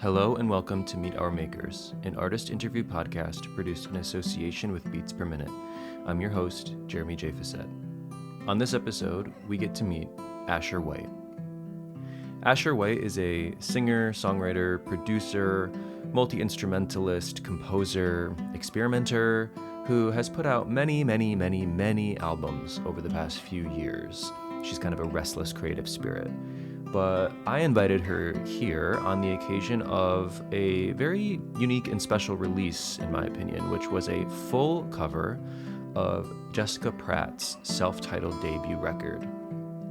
Hello and welcome to Meet Our Makers, an artist interview podcast produced in association with Beats Per Minute. I'm your host, Jeremy J. Facette. On this episode, we get to meet Asher White. Asher White is a singer, songwriter, producer, multi-instrumentalist, composer, experimenter, who has put out many albums over the past few years. She's kind of a restless creative spirit. But I invited her here on the occasion of a very unique and special release, in my opinion, which was a full cover of Jessica Pratt's self-titled debut record.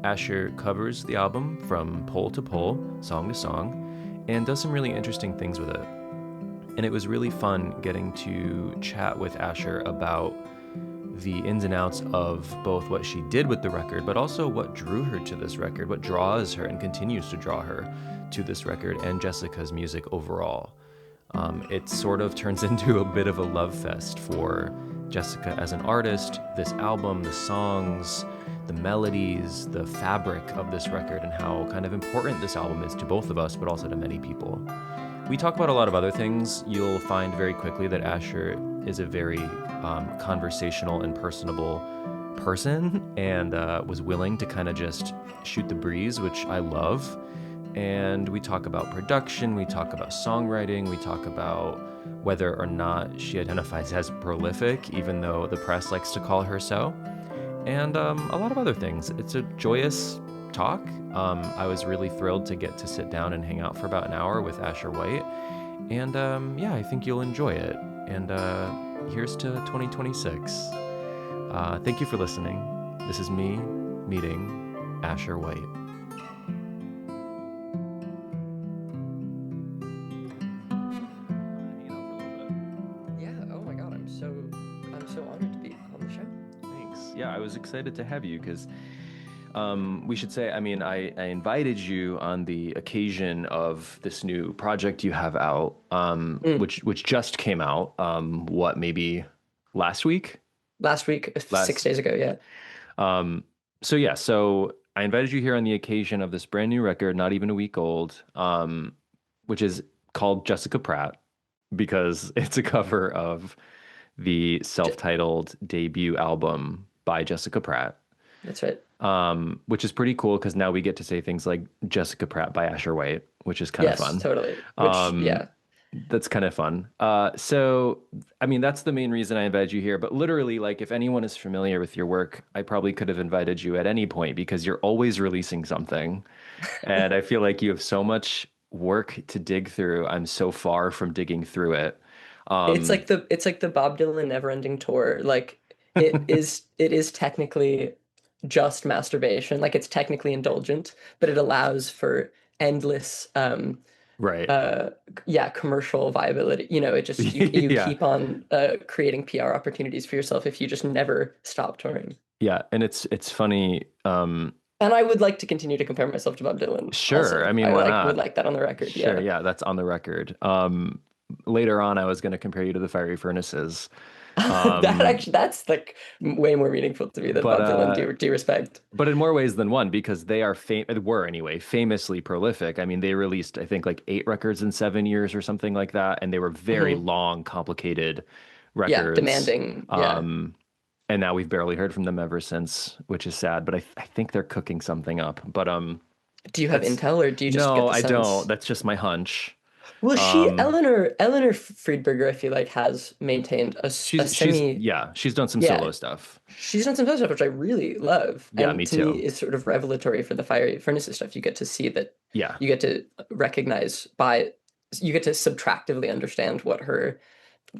Asher covers the album from pole to pole, song to song, and does some really interesting things with it. And it was really fun getting to chat with Asher about the ins and outs of both what she did with the record, but also what drew her to this record, what draws her and continues to draw her to this record and Jessica's music overall. It sort of turns into a bit of a love fest for Jessica as an artist, this album, the songs, the melodies, the fabric of this record, and how kind of important this album is to both of us, but also to many people. We talk about a lot of other things. You'll find very quickly that Asher is a very conversational and personable person and was willing to kind of just shoot the breeze, which I love. And we talk about production, we talk about songwriting, we talk about whether or not she identifies as prolific, even though the press likes to call her so, and a lot of other things. It's a joyous talk. I was really thrilled to get to sit down and hang out for about an hour with Asher White. And I think you'll enjoy it. And here's to 2026. Thank you for listening. This is me meeting Asher White. Yeah, oh my God, I'm so honored to be on the show. Thanks. Yeah, I was excited to have you because we should say, I invited you on the occasion of this new project you have out, which just came out, maybe last week? Last week, 6 days ago, yeah. So I invited you here on the occasion of this brand new record, not even a week old, which is called Jessica Pratt, because it's a cover of the self-titled debut album by Jessica Pratt. That's right. Which is pretty cool because now we get to say things like Jessica Pratt by Asher White, which is kind of fun. Yes, totally. That's kind of fun. That's the main reason I invited you here. But literally, like, if anyone is familiar with your work, I probably could have invited you at any point because you're always releasing something. And I feel like you have so much work to dig through. I'm so far from digging through it. It's like the Bob Dylan Neverending Tour. Like it is technically just masturbation. Like it's technically indulgent, but it allows for endless commercial viability. It just you keep on creating PR opportunities for yourself if you just never stop touring. Yeah, and it's funny. And I would like to continue to compare myself to Bob Dylan. Sure. Also. Why not? Would like that on the record. Sure, yeah, that's on the record. Later on, I was going to compare you to the Fiery Furnaces. That's like way more meaningful to me than Bob Dylan. Do respect. But in more ways than one, because they are famously prolific. I mean, they released, I think, like 8 records in 7 years or something like that, and they were very long, complicated records. Yeah, demanding. And now we've barely heard from them ever since, which is sad. But I think they're cooking something up. But do you have intel, or do you just no? Get the sense? I don't. That's just my hunch. Well, Eleanor Friedberger, I feel like, has maintained she's done some solo stuff. She's done some solo stuff, which I really love. Yeah, and me to too. me, is sort of revelatory for the Fiery Furnaces stuff. You get to see that. Yeah. You get to recognize you get to subtractively understand what her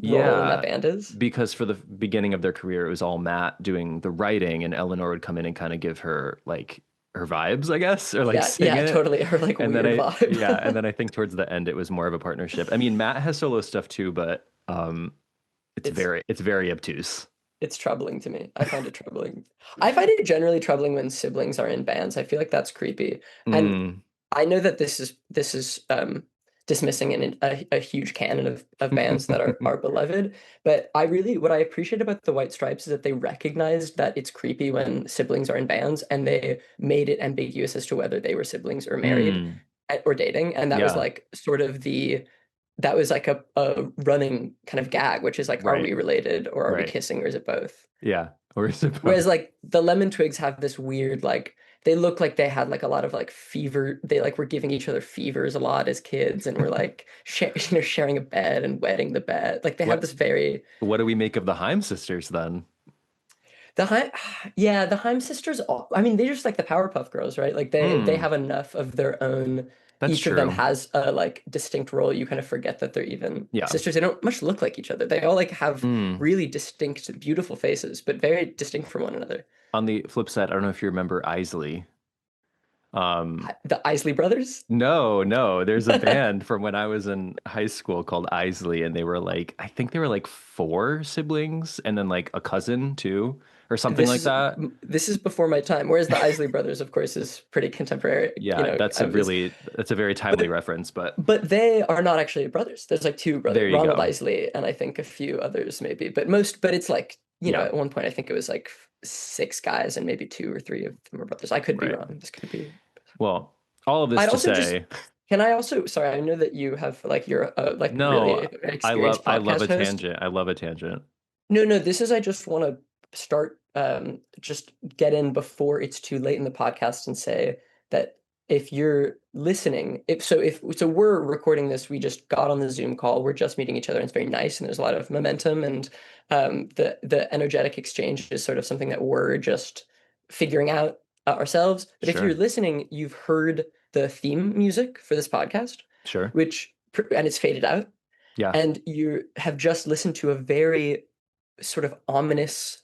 role in that band is. Because for the beginning of their career, it was all Matt doing the writing, and Eleanor would come in and kind of give her like her vibes, I guess, or like sing it. Totally, her like and weird vibe. And then I think towards the end it was more of a partnership. I mean, Matt has solo stuff too, but it's very obtuse. It's troubling to me. I find it troubling. I find it generally troubling when siblings are in bands. I feel like that's creepy. And I know that this is dismissing a huge canon of bands that are beloved. But what I appreciate about the White Stripes is that they recognized that it's creepy when siblings are in bands, and they made it ambiguous as to whether they were siblings or married. or dating, and that was Yeah, like sort of that was like a running kind of gag, which is like, are right, we related or are we right. kissing or is it both? Yeah. Or is it both? Whereas like the lemon twigs have this weird like they look like they had like a lot of like fever. They like were giving each other fevers a lot as kids and were like sharing a bed and wetting the bed. Like they have What this very what do we make of the Heim sisters then? the Heim, yeah, the Heim sisters. I mean, they're just like the Powerpuff Girls, right? Like they Hmm, have enough of their own. that's Each of them true. has a like distinct role. You kind of forget that they're even Yeah. sisters. They don't much look like each other. They all like have Hmm. really distinct, beautiful faces, but very distinct from one another. On the flip side, I don't know if you remember Isley. The Isley brothers. No, no, there's a band from when I was in high school called Isley, and they were like, I think they were like four siblings and then like a cousin too, or something This like is that. this is before my time. Whereas the Isley brothers, of course, is pretty contemporary. You Yeah, know, I was, that's a very timely but reference, but they are not actually brothers. There's like two brothers, there you Ronald go. Isley, and I think a few others maybe. But it's like Yeah, at one point I think it was like six guys and maybe two or three of them are brothers. I could be right. wrong. This could be. Well, all of this I'd to also just. say, Can I also? Sorry, I know that you have like you're a like really no, experienced I love podcast a host. tangent. I love a tangent. No, no, this is I just want to start just get in before it's too late in the podcast and say that if you're listening, if we're recording this, we just got on the Zoom call, we're just meeting each other and it's very nice and there's a lot of momentum and the energetic exchange is sort of something that we're just figuring out ourselves. But if you're Sure, listening, you've heard the theme music for this podcast, sure. which and it's faded out Yeah. and you have just listened to a very sort of ominous,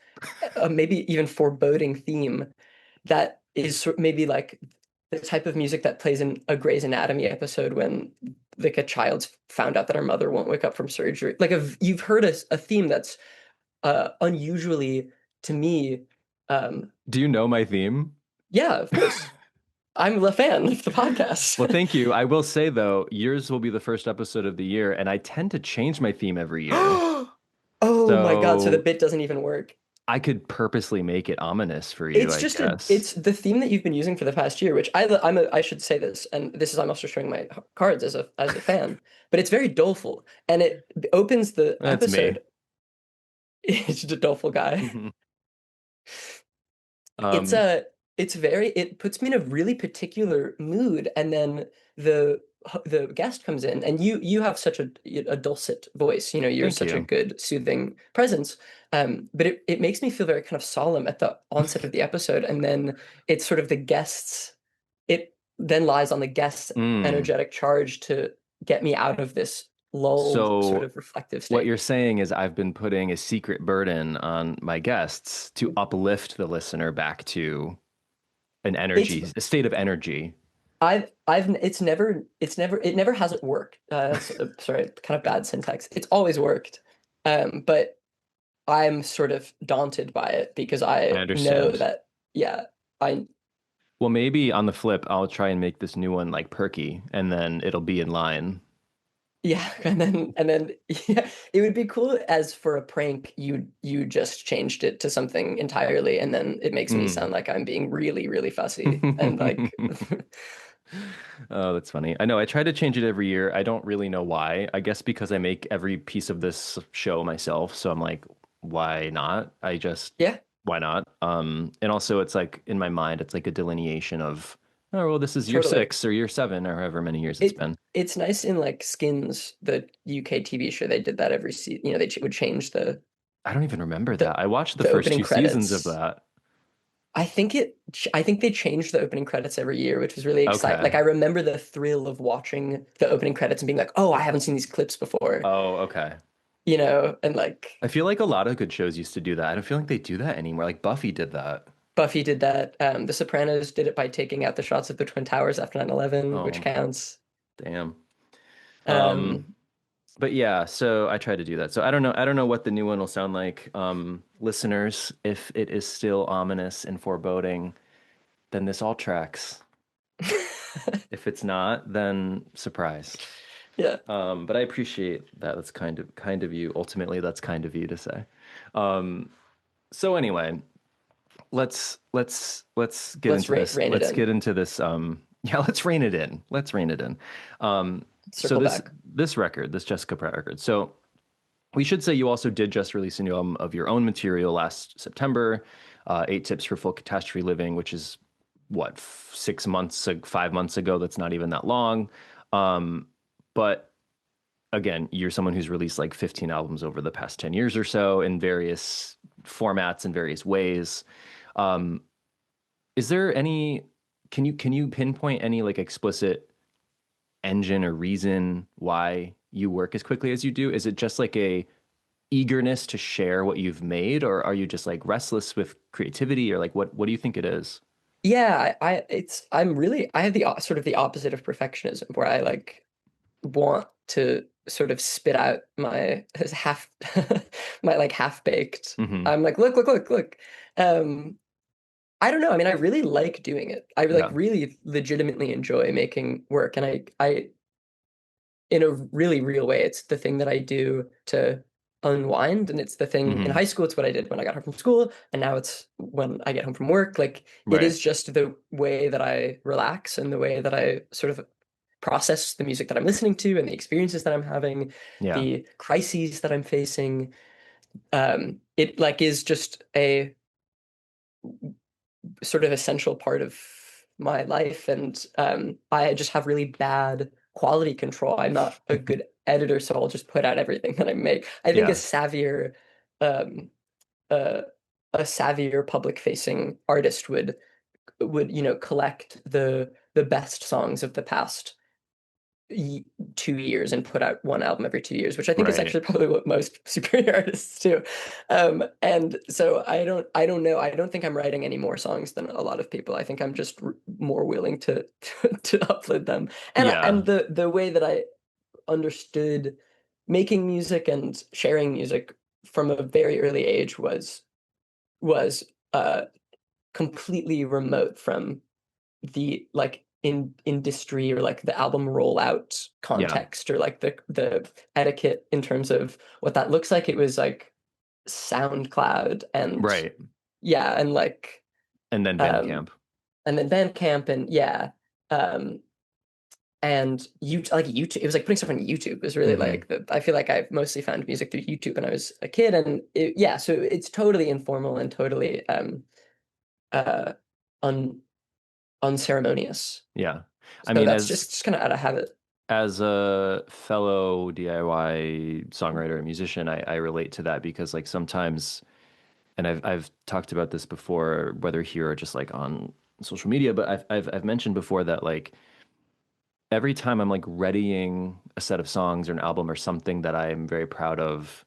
maybe even foreboding theme that is maybe like the type of music that plays in a Grey's Anatomy episode when like a child's found out that her mother won't wake up from surgery. Like you've heard a theme that's unusually to me. Do you know my theme? Yeah, of course. I'm a fan of the Well, podcast. thank you. I will say though, yours will be the first episode of the year, and I tend to change my theme every year. Oh my God. So the So bit doesn't even work. I could purposely make it ominous for you, It's I just guess. it's the theme that you've been using for the past year, which I should say this, and this is I'm also showing my cards as a fan, but it's very doleful, and it opens the That's me. episode. It's just a doleful guy. Mhm. It's Um, a it's very it puts me in a really particular mood, and then the the guest comes in, and you have such a dulcet voice, you know, you're Thank such a you. good soothing presence. But it makes me feel very kind of solemn at the onset of the episode, and then it's sort of the guests. It then lies on the guest's Mm. energetic charge to get me out of this lulled sort So of reflective what state. you're saying is I've been putting a secret burden on my guests to uplift the listener back to an It's energy, a state of energy. I've it never hasn't worked. Sorry, kind of bad syntax. It's always worked, but I'm sort of daunted by it because I I know understand. that yeah, I Well, maybe on the flip, I'll try and make this new one like perky, and then it'll be in line. yeah, and then yeah, it would be cool as for a prank you just changed it to something entirely, and then it makes me Mm. sound like I'm being really really fussy and like Oh, that's funny. I know I try to change it every year. I don't really know why. I guess because I make every piece of this show myself. So I'm like, why not? yeah, Why not? And also it's like in my mind, it's like a delineation of, oh, well, this is year totally. 6 or year 7 or however many years it's It been. it's nice in like Skins, the UK TV show. They did that every season. You know, would change I don't even remember the that. I watched the the first opening 2 seasons of credits. that. I think they changed the opening credits every year, which was really exciting. Okay. Like I remember the thrill of watching the opening credits and being like, "Oh, I haven't seen these clips before," Oh, okay. you know, and like I feel like a lot of good shows used to do that. I don't feel like they do that anymore. Like Buffy did that. Buffy did that. The Sopranos did it by taking out the shots of the Twin Towers after 9/11, which Oh, counts. damn. Um, Um, but yeah, so I try to do that. So I don't know what the new one will sound like. Listeners, if it is still ominous and foreboding, then this all tracks. If it's not, then surprise. yeah. But I appreciate that. That's kind of you. Ultimately, that's kind of you to say. Um, so anyway, let's get Let's into this. rein it Let's in. get into this. Yeah, let's rein it in. Let's rein it in. So Circle back. this record, this Jessica Pratt record. So we should say you also did just release a new album of your own material last September, Eight Tips for Full Catastrophe Living, which is what, 6 months, 5 months ago. That's not even that long. But again, you're someone who's released like 15 albums over the past 10 years or so in various formats and various ways. Um, is there any, can you pinpoint any like explicit engine or reason why you work as quickly as you do? Is it just like a eagerness to share what you've made, or are you just like restless with creativity, or like what do you think it is? Yeah, I'm really I have the sort of the opposite of perfectionism where I like want to sort of spit out my half my like half baked. Hmm. I'm like, look. Um, I don't know. I mean, I really like doing it. I like Yeah. really legitimately enjoy making work, and I in a really real way, it's the thing that I do to unwind, and it's the thing in Hmm. high school. It's what I did when I got home from school, and now it's when I get home from work. Like it Right. is just the way that I relax and the way that I sort of process the music that I'm listening to and the experiences that I'm having, Yeah. the crises that I'm facing. It like is just a sort of essential part of my life, and I just have really bad quality control. I'm not a good editor, so I'll just put out everything that I make. I think Yeah. um, uh, a savvier public facing artist would collect the best songs of the past 2 years and put out one album every 2 years, which I think is Right. actually probably what most superior artists do. And so I don't know. I don't think I'm writing any more songs than a lot of people. I think I'm just more willing to to upload them. And Yeah. the way that I understood making music and sharing music from a very early age was completely remote from the like in industry or like the album rollout Yeah. context or like the etiquette in terms of what that looks like. It was like SoundCloud and Right. yeah, and like And then um Bandcamp. and then Bandcamp and yeah. Um and you like YouTube, it was like putting stuff on YouTube. It was really Hmm. like I feel like I've mostly found music through YouTube when I was a kid, and yeah, so it's totally informal and totally uh un unceremonious. Yeah. I So mean, that's just kind of out of habit. as a fellow DIY songwriter and musician, I relate to that because like sometimes, and I've talked about this before, whether here or just like on social media, but I've mentioned before that like every time I'm like readying a set of songs or an album or something that I'm very proud of,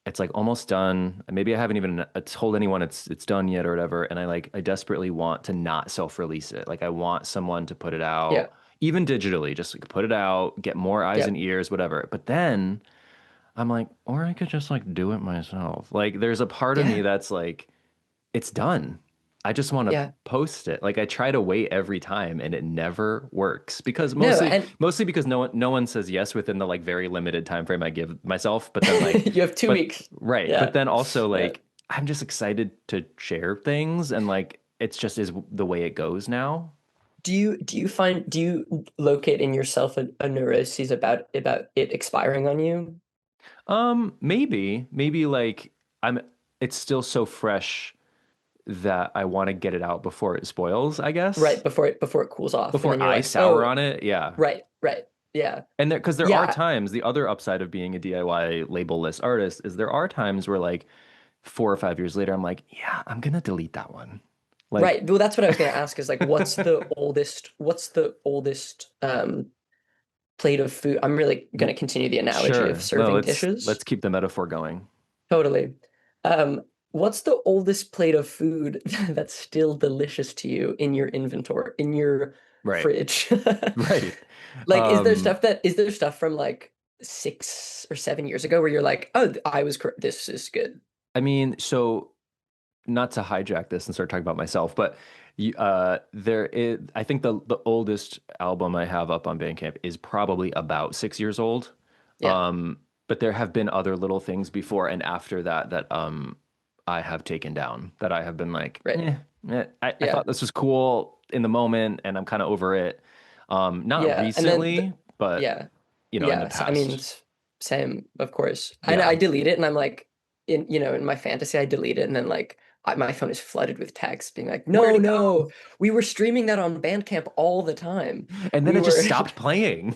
it's like almost done. Maybe I haven't even told anyone it's done yet or whatever, and I desperately want to not self-release it. Like I want someone to put it Yeah. out, even digitally, just like put it out, get more eyes Yeah. and ears, whatever. But then I'm like, or I could just like do it myself. Like there's a part of me Yeah. that's like, it's done. I just want to Yeah. post it. Like I try to wait every time and it never works because No, mostly and mostly because no one says yes within the like very limited time frame I give myself. But then like you have 2 weeks. right. But Yeah. then also Yeah. like I'm just excited to share things and like it's just is the way it goes now. Do you locate in yourself a neuroses about it expiring on you? Maybe like I'm it's still so fresh that I want to get it out before it spoils, I guess. Right before it cools off, and then Before you're I like, sour oh, on it. Yeah. right. Yeah. And there, because there are Yeah. times, the other upside of being a DIY label-less artist is there are times where like 4 or 5 years later, I'm like, yeah, I'm gonna delete that one. Like, Right. Well, that's what I was gonna ask is like what's the oldest plate of food? I'm really gonna continue the analogy of sure. No, serving let's dishes. keep the metaphor going. Totally. What's the oldest plate of food that's still delicious to you in your inventory, in your Right. fridge? Right. Like, Um, is there stuff from like 6 or 7 years ago where you're like, oh, I was correct. This is good. I mean, so not to hijack this and start talking about myself, but there is, I think the oldest album I have up on Bandcamp is probably about 6 years old. Yeah. Um, but there have been other little things before and after that that I have taken down, that I have been like, Right. I Yeah. thought this was cool in the moment and I'm kind of over it. Not Yeah. And then recently, but yeah. in the Yeah. So, I mean, past. same, of course. And Yeah. I delete it and I'm like in my fantasy I delete it and then like my phone is flooded with texts being like, Where'd "No, it go? no. We were streaming that on Bandcamp all the time. And then We it just were stopped playing.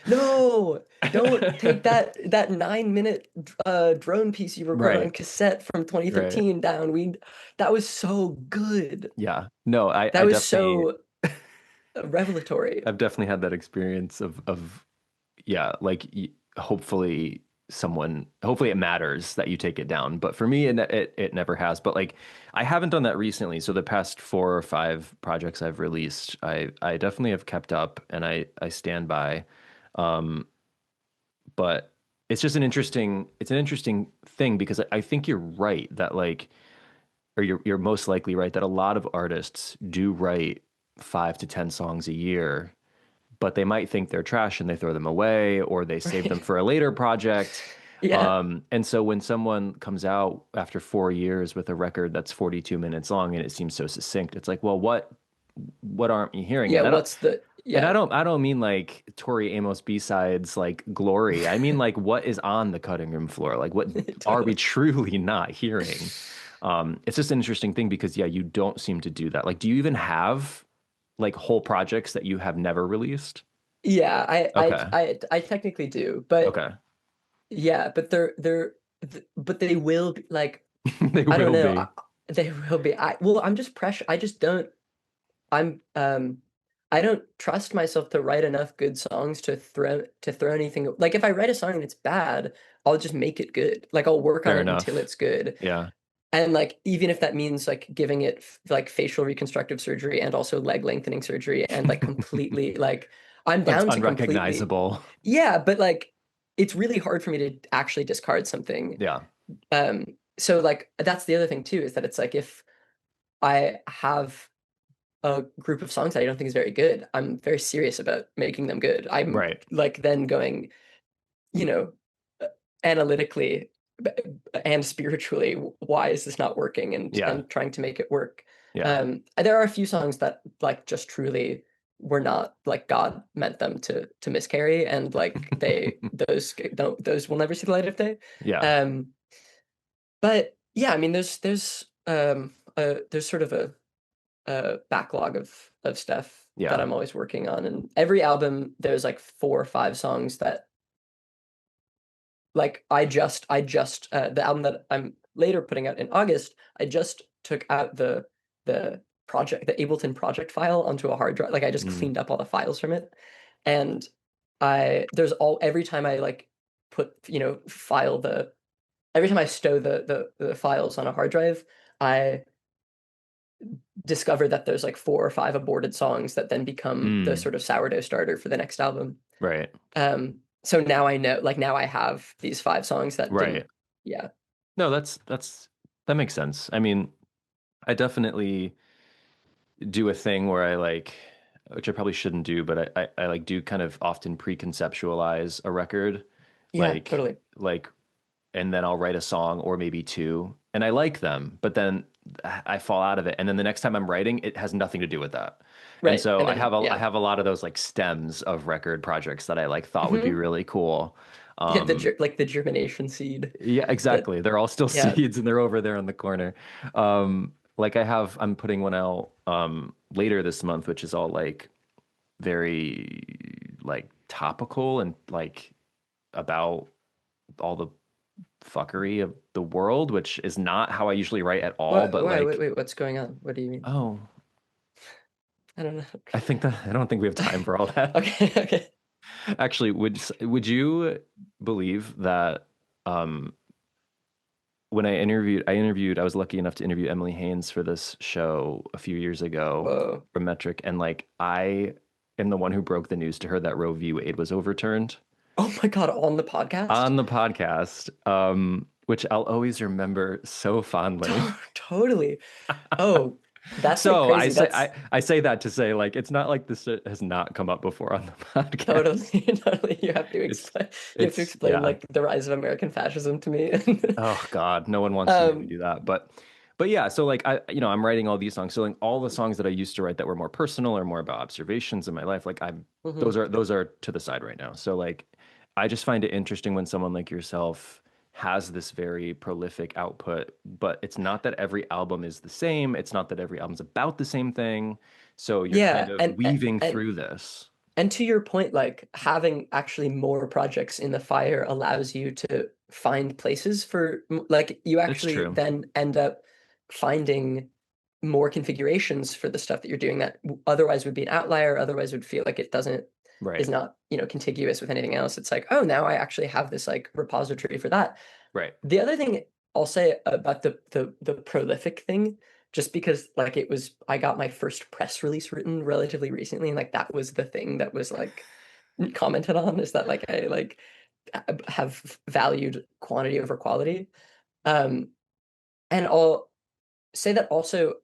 No, don't take that 9 minute drone piece you recorded on Right. cassette from Right. 2015 down. We That was so good. Yeah. No, That was so revelatory. I've definitely had that experience of yeah, like hopefully hopefully it matters that you take it down, but for me it never has. But like I haven't done that recently, so the past 4 or 5 projects I've released, I definitely have kept up and I stand by. Um, but it's an interesting thing because I think you're right that like or you're most likely right that a lot of artists do write 5 to 10 songs a year, but they might think they're trash and they throw them away or they save them Right. for a later project. Yeah. And so when someone comes out after 4 years with a record that's 42 minutes long and it seems so succinct, it's like, well, what aren't you hearing? Yeah, what's the And yeah, I don't mean like Tori Amos B-sides like Glory. I mean like what is on the cutting room floor? Like what are we totally. truly not hearing? It's just an interesting thing because yeah, you don't seem to do that. Like, do you even have like whole projects that you have never released? Yeah, Okay. I technically do, but Okay. yeah, but but they will be like They I don't will know. be. They will be. I'm just pressure. I just don't. I'm I don't trust myself to write enough good songs to throw anything. Like if I write a song and it's bad, I'll just make it good. Like I'll work on Fair it until enough. it's good. Yeah. And like even if that means like giving it like facial reconstructive surgery and also leg lengthening surgery and like completely like I'm It's down to completely unrecognizable. yeah, but like it's really hard for me to actually discard something. Yeah. So like that's the other thing too is that it's like if I have a group of songs that I don't think is very good, I'm very serious about making them good. I'm Right. like then going, you know, uh, analytically and spiritually, why is this not working? Yeah. And trying to make it work. Yeah. There are a few songs that like just truly were not like God meant them to miscarry, and like those will never see the light of day. Yeah. Um, but yeah, I mean, there's sort of a backlog of stuff that Yeah. I'm always working on, and every album there's like 4 or 5 songs that like the album that I'm later putting out in August, I just took out the Ableton project file onto a hard drive. Like I just Mm. cleaned up all the files from it. And I there's all every time I like put, file the every time I stow the files on a hard drive, I discover that there's like 4 or 5 aborted songs that then become the Mm. sort of sourdough starter for the next album. Right. So now I know, like now I have these 5 songs that didn't, Right. yeah. No, that makes sense. I mean, I definitely do a thing where I like, which I probably shouldn't do, but I like do kind of often pre-conceptualize a record, Yeah, like totally. like, and then I'll write a song or maybe two, and I like them, but then I fall out of it, and then the next time I'm writing, it has nothing to do with that. And Right. so And then, I yeah. have a lot of those like stems of record projects that I like thought would be Hmm. really cool. Yeah, Um, like the germination seed yeah, that, exactly. They're all still yeah. seeds and they're over there in the corner. Like I'm putting one out later this month, which is all like very like topical and like about all the fuckery of the world, which is not how I usually write at all, What, but why, like, what's going on? What do you mean? oh, I don't know. I don't think we have time for all that. Okay, okay. Actually, would you believe that um when I interviewed, I was lucky enough to interview Emily Haynes for this show a few years ago Whoa. from Metric, and like I am the one who broke the news to her that Roe v. Wade was overturned Oh my God, on the podcast? on the podcast, which I'll always remember so fondly. Totally. Oh. That's like So I crazy. say That's I say that to say like it's not like this has not come up before on the totally, podcast. totally. It's You have to it's explain yeah. like the rise of American fascism to me. Oh God, no one wants to hear me Um, do that. But yeah, so like I'm writing all these songs. So like all the songs that I used to write that were more personal or more about observations in my life, like I'm mhm. those are to the side right now. So like I just find it interesting when someone like yourself has this very prolific output, but it's not that every album is the same. It's not that every album's about the same thing. So you're kind Yeah, of and weaving and through this. and to your point, like having actually more projects in the fire allows you to find places for like you It's actually true. then end up finding more configurations for the stuff that you're doing that otherwise would be an outlier, otherwise would feel like it doesn't is Right. not, contiguous with anything else. It's like, oh, now I actually have this like repository for that. Right. The other thing I'll say about the prolific thing, just because like I got my first press release written relatively recently, and like that was the thing that was like commented on is that like I like have valued quantity over quality. Um, and I'll say that also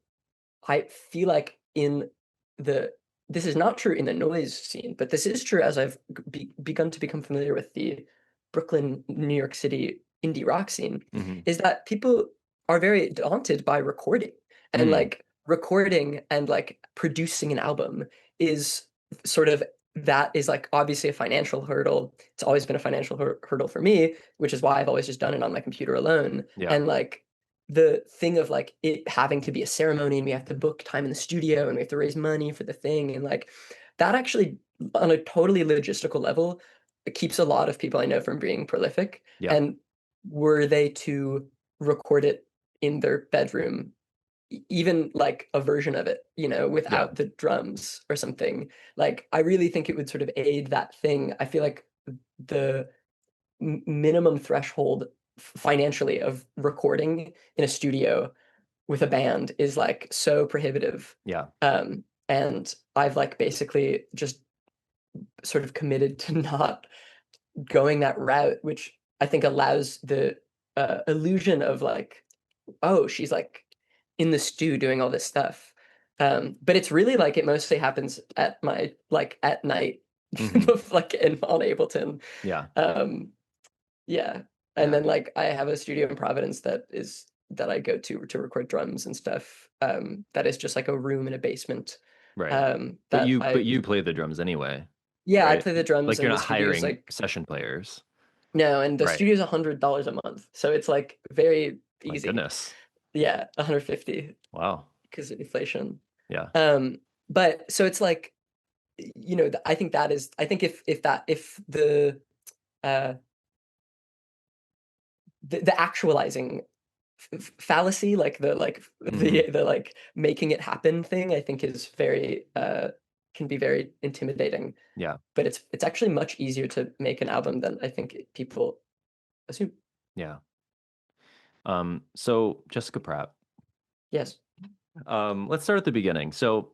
I feel like in the this is not true in the noise scene, but this is true as I've begun to become familiar with the Brooklyn, New York City indie rock scene, Hmm. is that people are very daunted by recording and Mm. like recording and like producing an album is sort of that is like obviously a financial hurdle. It's always been a financial hurdle for me, which is why I've always just done it on my computer alone. Yeah. And like the thing of like it having to be a ceremony and we have to book time in the studio and we have to raise money for the thing and like that actually on a totally logistical level it keeps a lot of people I know from being prolific. Yeah. And were they to record it in their bedroom, even like a version of it, Yeah. without the drums or something, like I really think it would sort of aid that thing. I feel like the minimum threshold financially of recording in a studio with a band is like so prohibitive. Yeah. And I've like basically just sort of committed to not going that route, which I think allows the illusion of like, oh, she's like in the stew doing all this stuff. But it's really like it mostly happens at my like at night, Hmm. like in on Ableton. Yeah. Um, yeah. And Yeah. then like I have a studio in Providence that I go to record drums and stuff. That is just like a room in a basement. Right. That But I you play the drums anyway, Yeah, I right? play the drums Like you're and the not studio's hiring like session players. no, and the Right. studio's $100 a month. So it's like very My easy. goodness. Yeah, 150 Wow. because of inflation. Yeah. Um, but so it's like, I think if uh the actualizing fallacy, like Hmm. the like making it happen thing, I think is very can be very intimidating. Yeah. But it's actually much easier to make an album than I think people assume. Yeah. So Jessica Pratt. Yes. Let's start at the beginning. So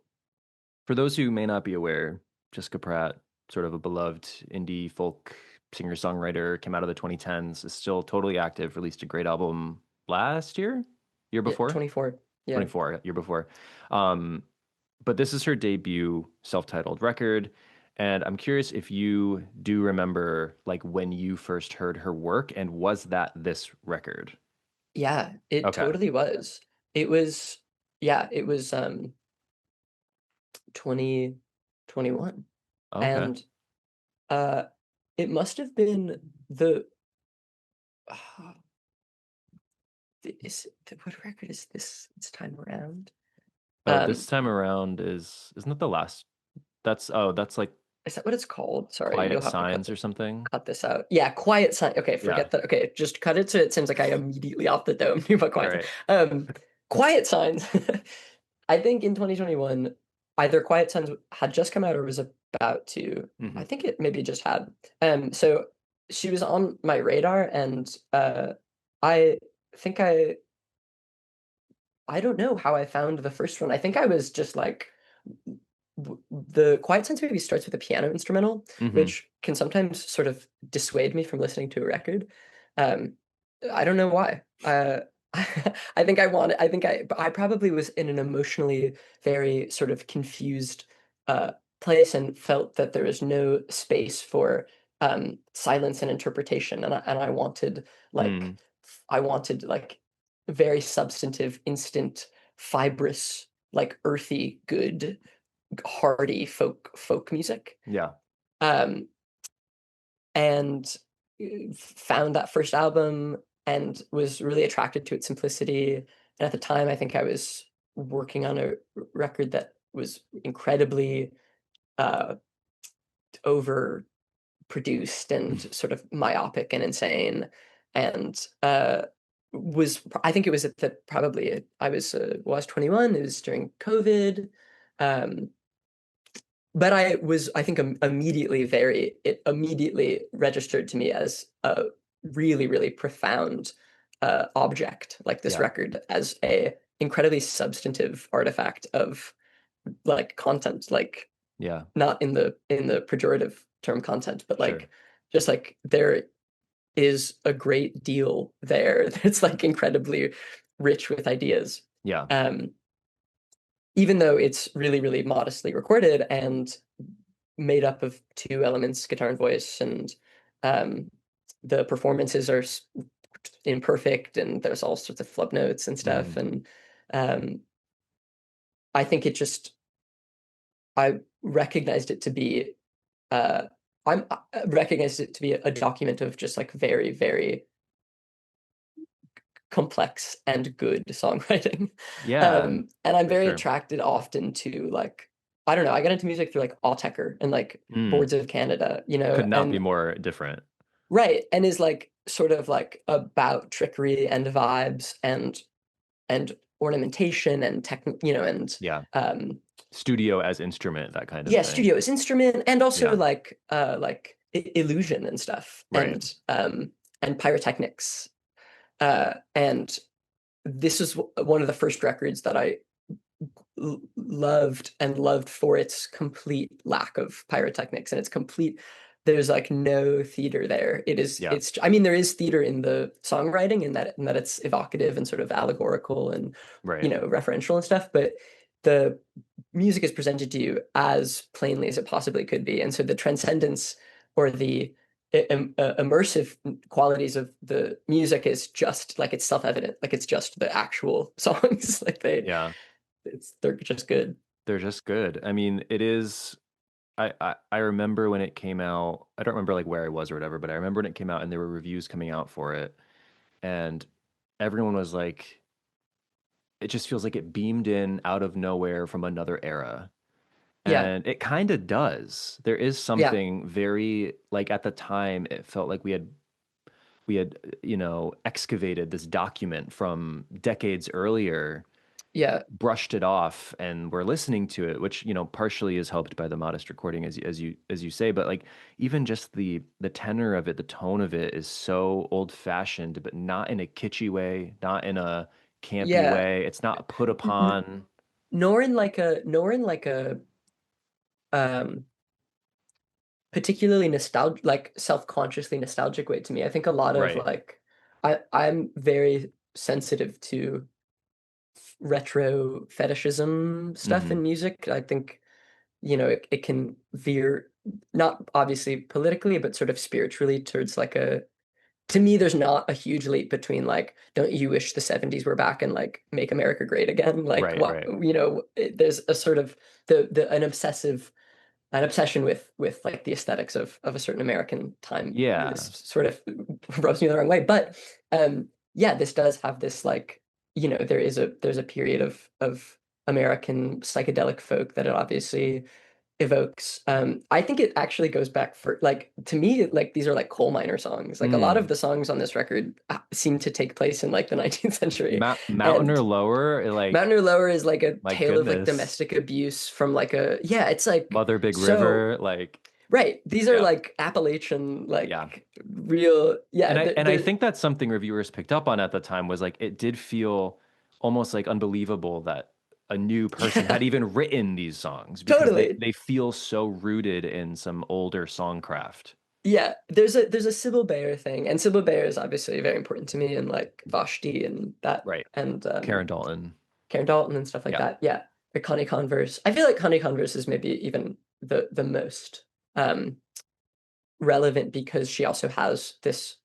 for those who may not be aware, Jessica Pratt, sort of a beloved indie folk singer-songwriter, came out of the 2010s, is still totally active, released a great album last year, year Yeah, before, 24. Yeah. 24, year before. Um, but this is her debut self-titled record. And I'm curious if you do remember like when you first heard her work and was that this record? Yeah, it Okay. totally was. It was yeah, it was 2021. Okay. And uh it must have been the uh, what record is this time around? Oh, this Um time around isn't it the last? That's like is that what it's called? Sorry, Quiet you'll have to Signs or something. cut this out. Yeah, Quiet Sign. Okay, Yeah. forget that. Okay, just cut it so it seems like I immediately off the dome knew about All Quiet Sign. right. Quiet Signs. I think in 2021, either Quiet Signs had just come out or was about to. I Hmm. think it maybe just had. So she was on my radar, and I think I don't know how I found the first one. I think I was just like the Quiet Sense maybe starts with a piano instrumental, Hmm. which can sometimes sort of dissuade me from listening to a record. Um, I don't know why. I think I wanted, I probably was in an emotionally very sort of confused uh, place and felt that there was no space for silence and interpretation. And Mm, I wanted like very substantive, instant, fibrous, like earthy, good, hearty folk music. yeah, Um, and found that first album and was really attracted to its simplicity. And at the time, I think I was working on a record that was incredibly uh, overproduced and sort of myopic and insane. And I think it was at the probably I was 21. It was during COVID. Um, but I think it immediately registered to me as a really, really profound object, like this yeah, record, as a incredibly substantive artifact of like content, like yeah, not in the pejorative term content, but sure, like just like there is a great deal there that's like incredibly rich with ideas. yeah, Um, Even though it's really, really modestly recorded and made up of two elements, guitar and voice, and um, the performances are imperfect, and there's all sorts of flub notes and stuff. mhm, And um, I think I recognized it to be uh, I recognized it to be a document of just like very, very complex and good songwriting. yeah, And I'm for very sure. attracted often to like, I don't know, I got into music through like Autechre and like Mm, Boards of Canada, could not be and more different. right, and is like sort of like about trickery and vibes and ornamentation and and Yeah, um studio as instrument, that kind of yeah, thing. studio as instrument and also Yeah, like illusion and stuff right. and pyrotechnics. And this is one of the first records that I loved and loved for its complete lack of pyrotechnics and its complete there's like no theater there. Yeah, It's I mean there is theater in the songwriting in that it's evocative and sort of allegorical and right. referential and stuff, but the music is presented to you as plainly as it possibly could be. And so the transcendence or the immersive qualities of the music is just like it's self-evident, like it's just the actual songs, like Yeah, they're just good. they're just good. I mean, it is. I remember when it came out. I don't remember like where I was or whatever, but I remember when it came out and there were reviews coming out for it, and everyone was like, "It just feels like it beamed in out of nowhere from another era." Yeah, And it kind of does. There is yeah, something very like at the time it felt like we had excavated this document from decades earlier, yeah, brushed it off, and we're listening to it, which partially is helped by the modest recording, as you say, but like even just the tenor of it, the tone of it is so old fashioned, but not in a kitschy way, not in a campy yeah. way. It's not put N- n- upon. nor in like a um particularly nostalgic, like self-consciously nostalgic way to me. I think a lot of Right. like I'm very sensitive to retro fetishism stuff Hmm. in music. I think, it can veer not obviously politically, but sort of spiritually towards like a to me, there's not a huge leap between like, don't you wish the 70s were back and like make America great again? Like Right, what, right. there's a sort of an obsession with like the aesthetics of a certain American time is Yeah. sort of rubs me the wrong way. But yeah, this does have this like, there's a period of American psychedelic folk that it obviously evokes. I think it actually goes back for like to me, like these are like coal miner songs. Like a lot of Mm. the songs on this record seem to take place in like the 19th century. Mountain or And lower, like, Mountain or Lower is like a my tale of like goodness. domestic abuse from like a yeah, it's like Mother Big so River, like, right. These are yeah, like Appalachian, yeah. like real yeah, And I think that's something reviewers picked up on at the time was like it did feel almost like unbelievable that a new person yeah, had even written these songs because they totally. they feel so rooted in some older songcraft. yeah, there's a Sybil Bayer thing, and Sybil Bayer is obviously very important to me, and like Vashti and that, Right. and Karen Dalton. Karen Dalton and stuff like Yeah. that. Yeah, or Connie Converse. I feel like Connie Converse is maybe even the most relevant because she also has this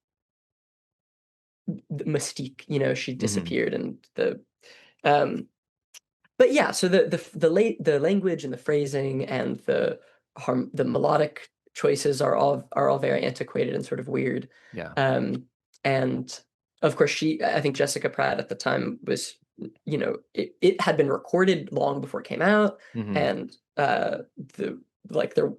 mystique. You know, she Hmm. disappeared, and um, but yeah. So the language and the phrasing and the melodic choices are all very antiquated and sort of weird. Yeah. And of course, I think Jessica Pratt at the time was, it had been recorded long before it came out, Hmm. and the like the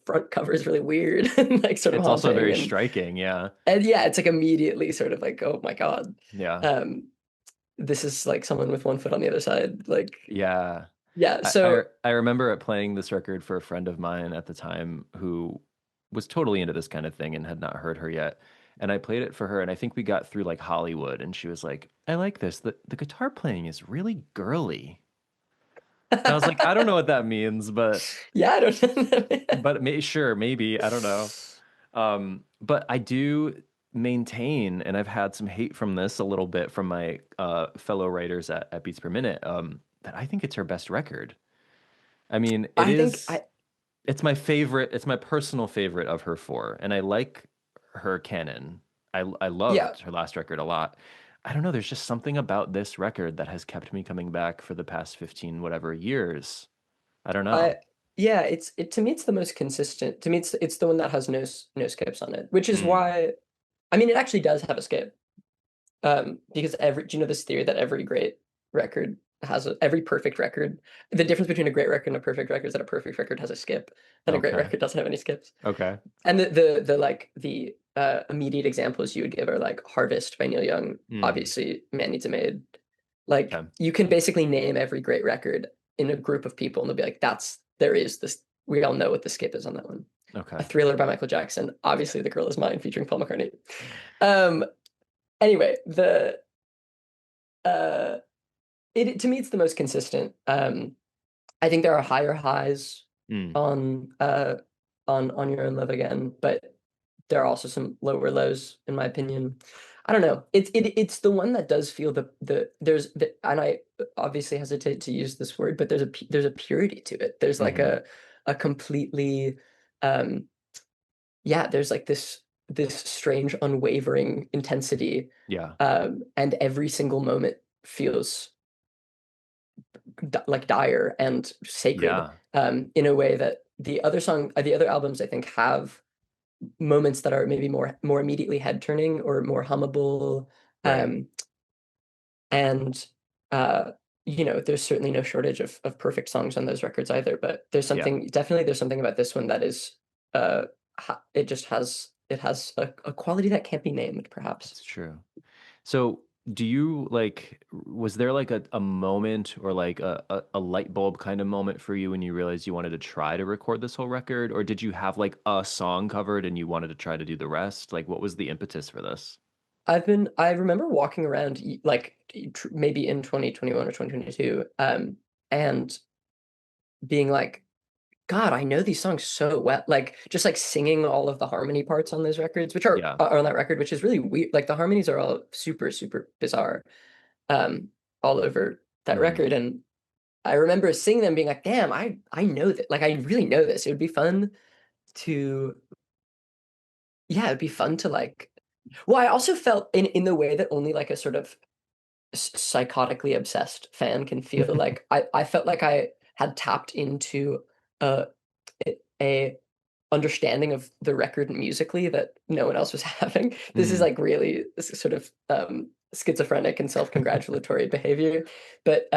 front cover is really weird and like sort of It's also haunting, very and striking. Yeah. yeah, it's like immediately sort of like, oh my God, Yeah. um, this is like someone with one foot on the other side, like, Yeah. yeah. I So I remember playing this record for a friend of mine at the time who was totally into this kind of thing and had not heard her yet. And I played it for her, and I think we got through like Hollywood, and she was like, "I like this. The guitar playing is really girly." And I was like, "I don't know what that means, yeah, I don't know. sure, maybe, I don't know." But I do maintain, and I've had some hate from this a little bit from my fellow writers at Beats Per Minute, that I think it's her best record. I mean, I think it's my favorite, it's my personal favorite of her four, and I like her canon. I yeah, loved her last record a lot. I don't know, there's just something about this record that has kept me coming back for the past 15 whatever years. I don't know. I yeah, to me it's the most consistent. To me it's the one that has no skips on it, which is Mm, why, I mean, it actually does have a skip. Because do you know this theory that every great record every perfect record, the difference between a great record and a perfect record is that a perfect record has a skip and a great okay. record doesn't have any skips. Okay. And the immediate examples you would give are like Harvest by Neil Young, Mm, obviously Man Needs a Maid. Like okay. you can basically name every great record in a group of people and they'll be like, there is this, we all know what the skip is on that one. A Okay. Thriller by Michael Jackson, obviously The Girl Is Mine featuring Paul McCartney. Um, anyway, the uh it to me it's the most consistent. I think there are higher highs Mm, on on Your Own Love Again, but there are also some lower lows in my opinion. I don't know. It's the one that does feel there's and I obviously hesitate to use this word, but there's a purity to it. There's like hmm. a completely um yeah, there's like this strange unwavering intensity, Yeah. and every single moment feels like dire and sacred, Yeah. in a way that the other albums I think have moments that are maybe more immediately head turning or more hummable, Right. um, and uh, there's certainly no shortage of perfect songs on those records either. But Yeah. there's something about this one that is uh, it has a quality that can't be named, perhaps. That's true. So, do you like, was there like a moment or like a light bulb kind of moment for you when you realized you wanted to try to record this whole record? Or did you have like a song covered and you wanted to try to do the rest? Like, what was the impetus for this? I remember walking around like maybe in 2021 or 2022, and being like, God, I know these songs so well. Like just like singing all of the harmony parts on those records, which Yeah. are on that record, which is really weird. Like the harmonies are all super, super bizarre, um, all over that Hmm. record. And I remember singing them being like, damn, I know that, like I really know this. It would be fun to yeah, it'd be fun to like, well, I also felt in the way that only like a sort of psychotically obsessed fan can feel, like I felt like I had tapped into a a understanding of the record musically that no one else was having. This is Mm. like really this is sort of schizophrenic and self-congratulatory behavior, but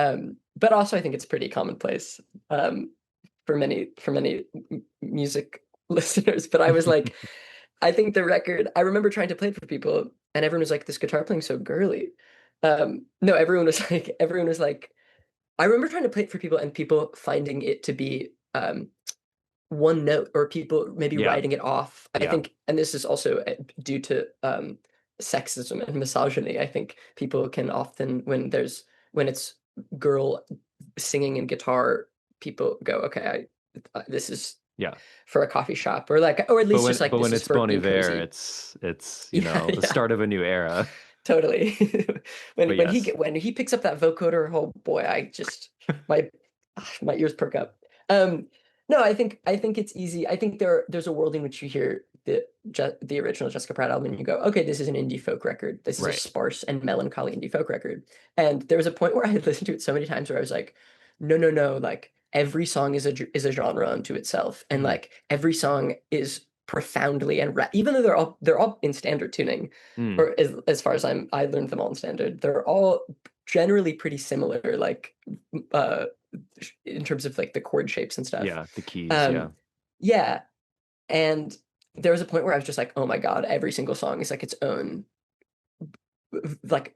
also I think it's pretty commonplace for many music listeners. But I was like, I think the record, I remember trying to play it for people and everyone was like, this guitar playing so girly. No, everyone was like, I remember trying to play it for people and people finding it to be one note, or people maybe Yeah. writing it off. I Yeah. think, and this is also due to sexism and misogyny. I think people can often, when it's girl singing and guitar, people go, okay, this is Yeah. for a coffee shop, or like, or at least just like But this when is it's for Bon being Iver, cozy. it's Yeah, the yeah, start of a new era. totally. But yes. When he picks up that vocoder, oh boy, I just my my ears perk up. Um, no, I think it's easy. I think there's a world in which you hear the original Jessica Pratt album and you go, okay, this is an indie folk record. This is a Right. sparse and melancholy indie folk record. And there was a point where I had listened to it so many times where I was like, no, no, no, like every song is a genre unto itself, and Hmm. like every song is profoundly and even though they're all in standard tuning, Mm. or as far as I learned them all in standard, they're all generally pretty similar, like uh in terms of like the chord shapes and stuff. Yeah, the keys, yeah. Um, yeah, and there was a point where I was just like, oh my God, every single song is like its own, like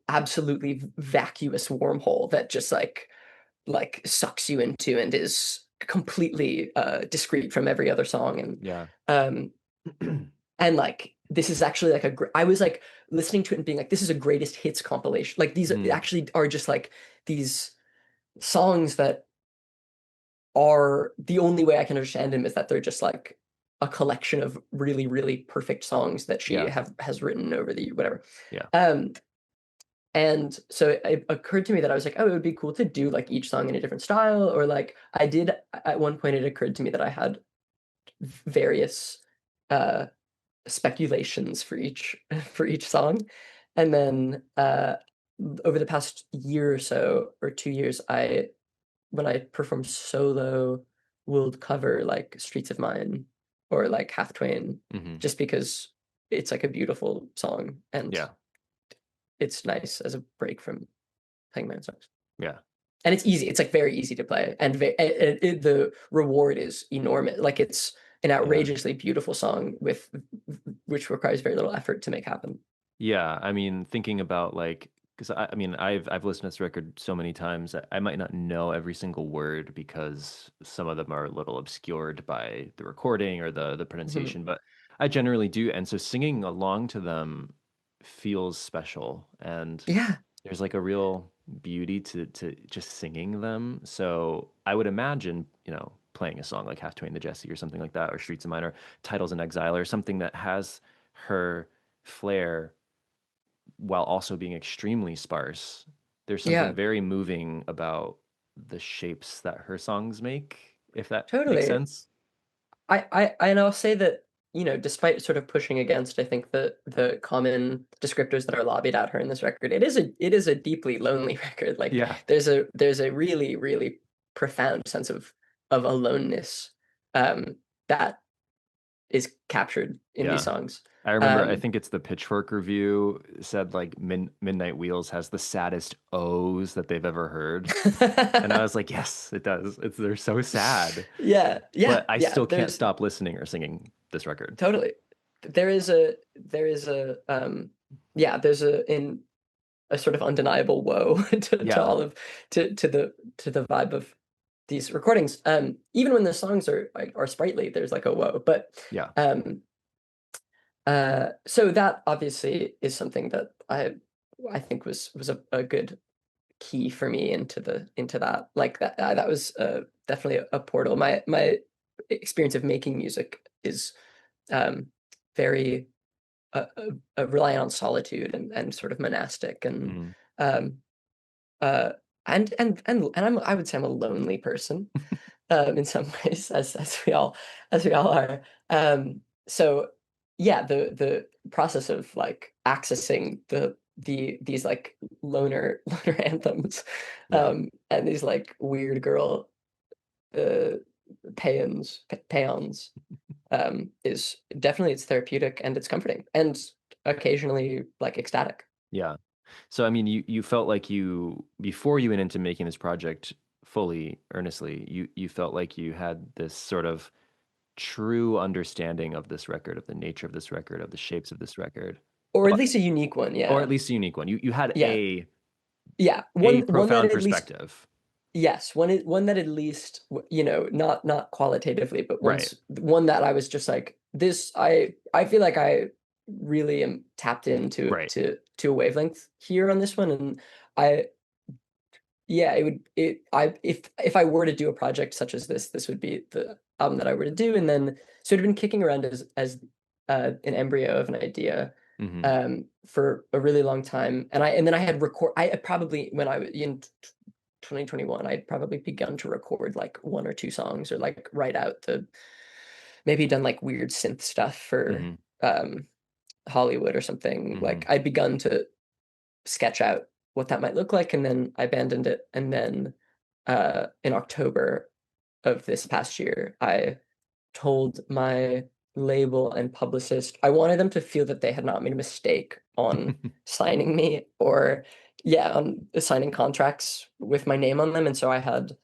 absolutely vacuous wormhole that just like sucks you into and is completely discrete from every other song. Yeah. Um and like this is actually like I was like listening to it and being like, this is a greatest hits compilation. Like these Mm. actually are just like these songs that are, the only way I can understand them is that they're just like a collection of really, really perfect songs that she Yeah. has written over the whatever. Yeah. Um, and so it occurred to me that I was like, oh, it would be cool to do like each song in a different style, or like I did at one point. It occurred to me that I had various uh speculations for each for each song, and then over the past year or so, or 2 years, I when I perform solo, will cover like Streets of Mine or like Half Twain, Hmm. just because it's like a beautiful song and Yeah. it's nice as a break from playing my own songs. Yeah. And it's easy. It's like very easy to play, and the reward is enormous. Like it's an Yeah. outrageously beautiful song with which requires very little effort to make happen. Yeah, I mean, thinking about like, because I mean, I've listened to this record so many times that I might not know every single word because some of them are a little obscured by the recording or the Mhm. pronunciation, but I generally do, and so singing along to them feels special, and Yeah, there's like a real beauty to just singing them. So I would imagine, playing a song like Half Twain the Jesse or something like that, or Streets of Mine, or Titles in Exile, or something that has her flair while also being extremely sparse. There's something yeah, very moving about the shapes that her songs make, if that makes totally. sense. And I'll say that, despite sort of pushing against, I think the common descriptors that are lobbied at her in this record, it is a deeply lonely record. Like Yeah. there's a really, really profound sense of aloneness that is captured in these Yeah. songs. I remember, I Um, think it's the Pitchfork review said like Midnight Wheels has the saddest O's that they've ever heard. And I was like, yes, it does. They're so sad. yeah, yeah, But I yeah. still can't There's stop listening or singing this record. totally there is a yeah, there's a sort of undeniable woe to Yeah. all of to the vibe of these recordings. Even when the songs are sprightly, there's like a woe. But Yeah. um, so that obviously is something that I think was a good key for me into that. Like that was definitely a portal. My experience of making music is um, very reliant on solitude and sort of monastic, and Mm. um, uh, and I would say I'm a lonely person in some ways, as we all are. So yeah, the process of like accessing these like loner anthems, Yeah. and these like weird girl uh, paeans, is definitely, it's therapeutic and it's comforting and occasionally like ecstatic. Yeah. So I mean, you felt like you before you went into making this project fully earnestly, you felt like you had this sort of true understanding of this record, of the nature of this record, of the shapes of this record, Or at but least a unique one. or Yeah. at least a unique one. You had Yeah. Yeah. a One that profound at least, perspective. yes, one that at least, not qualitatively, but Right. one that I was just like, this, I feel like I really am tapped into Right. to a wavelength here on this one. And I yeah, if I were to do a project such as this would be the album that I were to do. And then so it had been kicking around as an embryo of an idea Hmm. for a really long time. And then I had I probably, when I was in 2021, I'd probably begun to record like one or two songs, or like write out maybe done like weird synth stuff for Hmm. um Hollywood or something. Hmm. Like I'd begun to sketch out what that might look like, and then I abandoned it. And then in October of this past year, I told my label and publicist I wanted them to feel that they had not made a mistake on signing me, or yeah, on signing contracts with my name on them. And so I had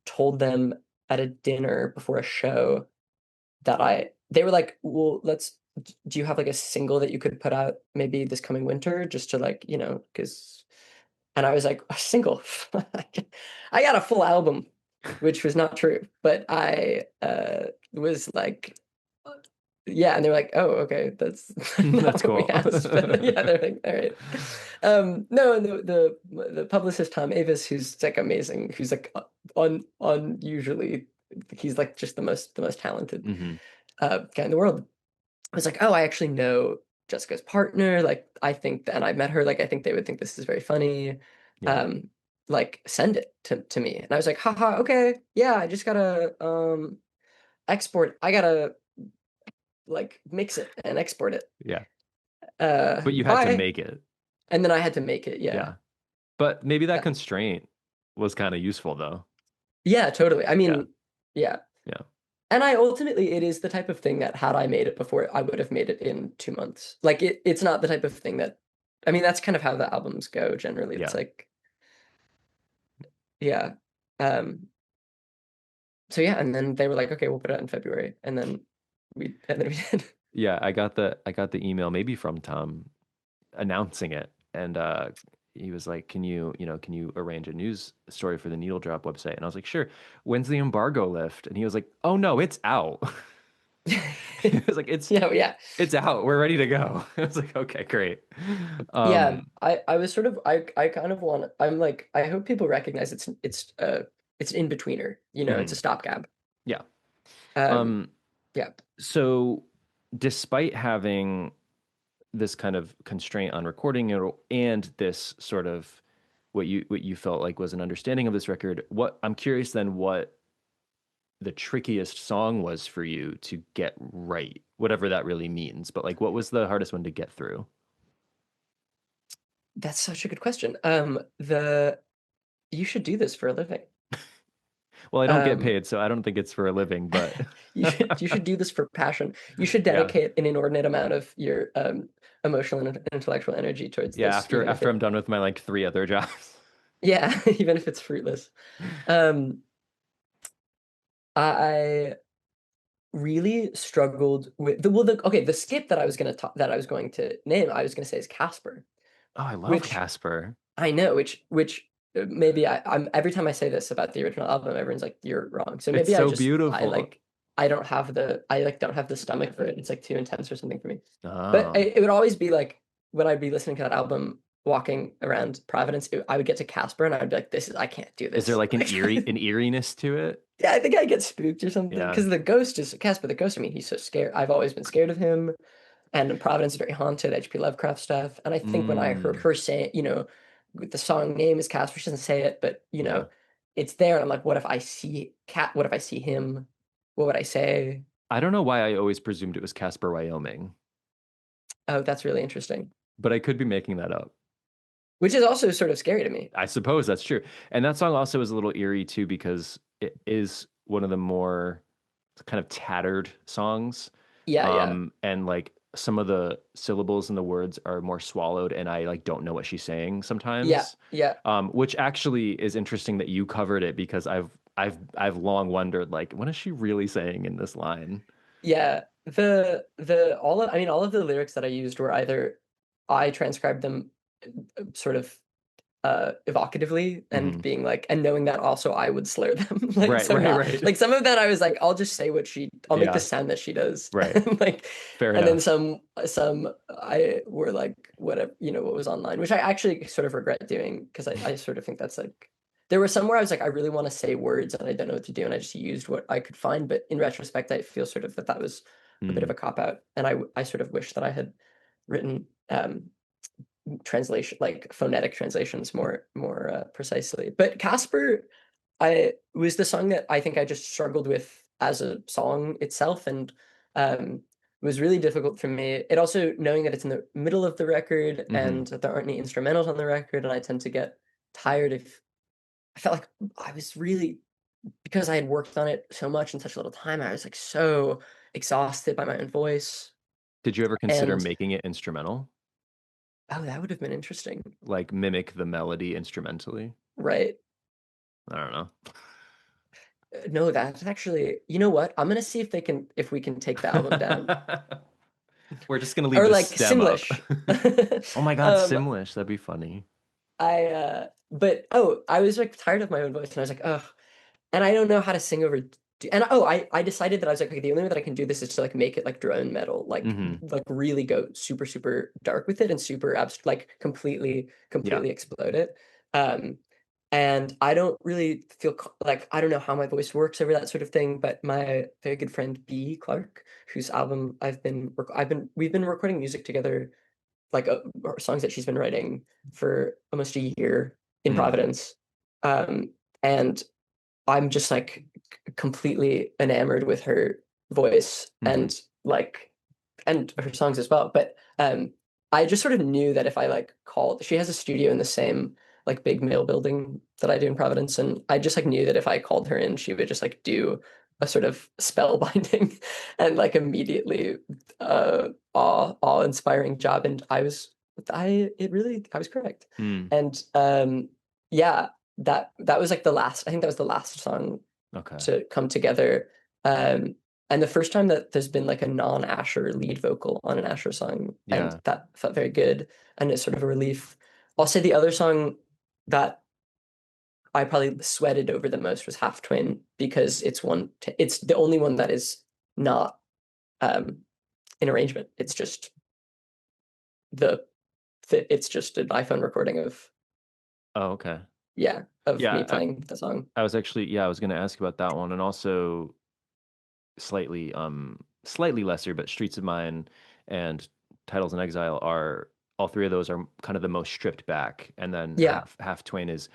told them at a dinner before a show that they were like, well, do you have like a single that you could put out maybe this coming winter, just to like, because, and I was like, a single? I got a full album, which was not true. But I was like, yeah, and they're like, oh, okay, that's not That's what we cool. asked. But yeah, they're like, all right. No, and the publicist Tom Avis, who's like amazing, who's like unusually, he's like just the most talented Hmm. guy in the world. I was like, oh, I actually know Jessica's partner. Like, I think, and I met her. Like, I think they would think this is very funny. Yeah. Um, like, send it to me. And I was like, haha, okay, yeah, I just gotta export. I gotta like mix it and export it. Yeah. But you had to Bye. make it. And then I had to make it. Yeah. Yeah. But maybe that Uh, constraint was kind of useful though. yeah, totally. I Yeah. mean, yeah. Yeah. And it is the type of thing that had I made it before, I would have made it in 2 months. Like it's not the type of thing that, I mean, that's kind of how the albums go generally. It's Yeah. like, yeah. Um, so yeah, and then they were like, okay, we'll put it out in February. And then we did. Yeah. I got the email maybe from Tom announcing it. And he was like, can you arrange a news story for the Needle Drop website? And I was like, sure. When's the embargo lift? And he was like, oh no, it's out. He was like, it's Yeah, yeah. it's out. We're ready to go. I was like, okay, great. Yeah, Um, I was sort of I kind of want I'm like I hope people recognize it's an in-betweener, it's a mhm, stopgap. yeah. Um Um, yeah. so despite having this kind of constraint on recording it and this sort of what you felt like was an understanding of this record, what I'm curious then what the trickiest song was for you to get right, whatever that really means. But like, what was the hardest one to get through? That's such a good question. The You should do this for a living. Well, I don't get Um, paid, so I don't think it's for a living, but you should do this for passion. You should yeah. dedicate an inordinate amount of your emotional and intellectual energy towards Yeah, this, after even if after I'm it, done with my like three other jobs. yeah, even if it's fruitless. Um, I really struggled with the skip that I was going to name, I was going to say is Casper, Oh, I love which Casper. I know, which maybe I'm every time I say this about the original album, everyone's like, you're wrong. So It's maybe so I beautiful. like I like don't have the stomach for it. It's like too intense or something for me. But Oh. it would always be like when I'd be listening to that album, walking around Providence, I would get to Casper and I would be like, I can't do Is there this. like Like, an eeriness to it? yeah, I think I get spooked or something Yeah. because the ghost is Casper. The ghost. I mean, he's so scared. I've always been scared of him. And Providence is very haunted, H.P. Lovecraft stuff. And I think when I heard Mm. her say, the song name is Casper, she doesn't say it, but Yeah. it's there. And I'm like, what if I see Cat? What if I see him? What would I say? I don't know why I always presumed it was Casper, Wyoming, Oh, that's really interesting. but I could be making that up. Which is also sort of scary to me. I suppose that's true. And that song also is a little eerie too because it is one of the more kind of tattered songs. Yeah, yeah, And like some of the syllables in the words are more swallowed and I like don't know what she's saying yeah, sometimes. yeah, Which actually is interesting that you covered it because I've long wondered like what is she really saying in this line? yeah. I mean, all of the lyrics that I used were either I transcribed them sort of evocatively and Hmm. being like, and knowing that also I would slur them. Like, Right, so right, not right. like some of that I was like, I'll make the Yeah, sound that she does. right. And like, Fair and then enough. some I were like whatever, what was online, which I actually sort of regret doing because I sort of think that's like There were some where I was like, I really want to say words and I don't know what to do, and I just used what I could find. But in retrospect, I feel sort of that that was a bit of Mm. a cop out, and I sort of wish that I had written translation, like phonetic translations, more precisely. But Casper, I was the song that I think I just struggled with as a song itself, and was really difficult for me. It also, knowing that it's in the middle of the record Hmm. and that there aren't any instrumentals on the record, and I tend to get tired of. I felt like I was really, because I had worked on it so much in such a little time. I was like so exhausted by my own voice, Did you ever consider and making it instrumental? oh, that would have been interesting, Like mimic the melody instrumentally? right? I don't know. No, that's actually, you know what? I'm gonna see if they can, if we can take the album down, We're just gonna leave or the like stem up. Simlish. Oh my God, Um, Simlish, that'd be funny. but oh, I was like tired of my own voice, and I was like, ugh, and I don't know how to sing over. And oh, I decided that I was like, okay, the only way that I can do this is to like make it like drone metal, Hmm. like really go super super dark with it and super abstract, like completely Yeah. completely explode it. Um, and I don't really feel like I don't know how my voice works over that sort of thing. But my very good friend B Clark, whose album we've been recording music together, like or songs that she's been writing for almost a year in Mm. Providence. And I'm just like completely enamored with her voice Hmm. and like and her songs as well. But I just sort of knew that if I like called, she has a studio in the same like big mill building that I do in Providence, and I just like knew that if I called her in, she would just like do a sort of spellbinding and like immediately awe-inspiring job. And I was correct. Mm. And yeah, that was like the last, I think that was the last song Okay. to come together. And the first time that there's been like a non-Asher lead vocal on an Asher song, and Yeah. that felt very good, and it's sort of a relief. I'll say the other song that I probably sweated over the most was Half Twin, because it's the only one that is not um an arrangement. It's just the it's just an iPhone recording of, Oh, okay. yeah, of me Yeah, playing the song. I was actually, yeah, I was gonna ask about that one, and also slightly lesser, but Streets of Mine and Titles in Exile are all three of those are kind of the most stripped back, and then Yeah. Half Twain is,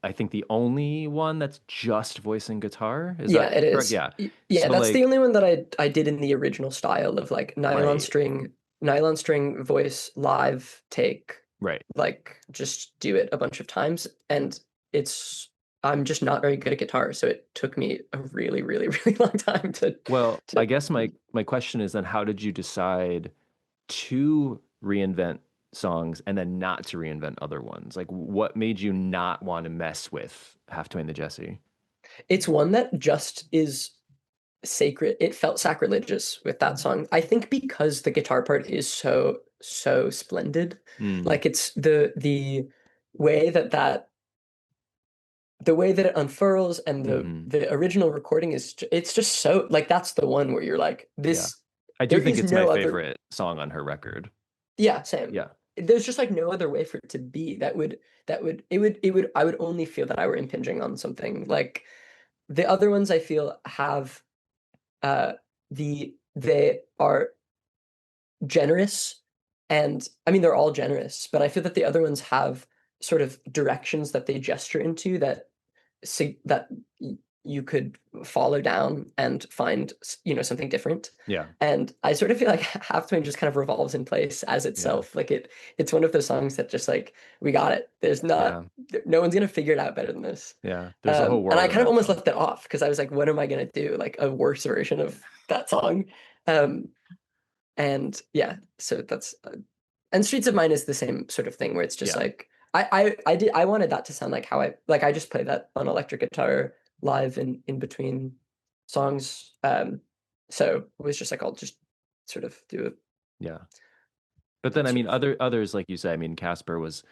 I think, the only one that's just voice and guitar. Is Yeah, that it correct? is. Yeah. Yeah, So that's the like, only one that I did in the original style of like right, nylon string voice live take, right. like just do it a bunch of times. And it's I'm just not very good at guitar, so it took me a really, really, really long time Well, I to guess my question is then, how did you decide to reinvent songs and then not to reinvent other ones? Like, what made you not want to mess with Half Twain the Jesse? it's one that just is sacred. It felt sacrilegious with that song. I think because the guitar part is so so splendid. Mm, Like it's way that that the way that it unfurls, and hmm. the original recording is it's just so like that's the one where you're like Yeah. this, I do there think is it's my no other. favorite song on her record. Yeah, same. Yeah. There's just like no other way for it to be that would it would I would only feel that I were impinging on something. Like the other ones I feel have uh they are generous, and I mean they're all generous, but I feel that the other ones have sort of directions that they gesture into that that you could follow down and find something different. Yeah. And I sort of feel like Half Twain just kind of revolves in place as Yeah. itself. Like it's one of those songs that just like we got it. There's not Yeah. no one's gonna figure it out better than this. Yeah. There's a whole And I world in kind of that almost song. left it off because I was like, what am I gonna do? Like a worse version of that song. Um, and yeah, so that's and Streets of Mine is the same sort of thing where it's just Yeah. like I wanted that to sound like how I just play that on electric guitar live in between songs. So it was just like I'll just sort of do it. Yeah. But then, I Sort mean, of. others, like you said, I mean, Casper was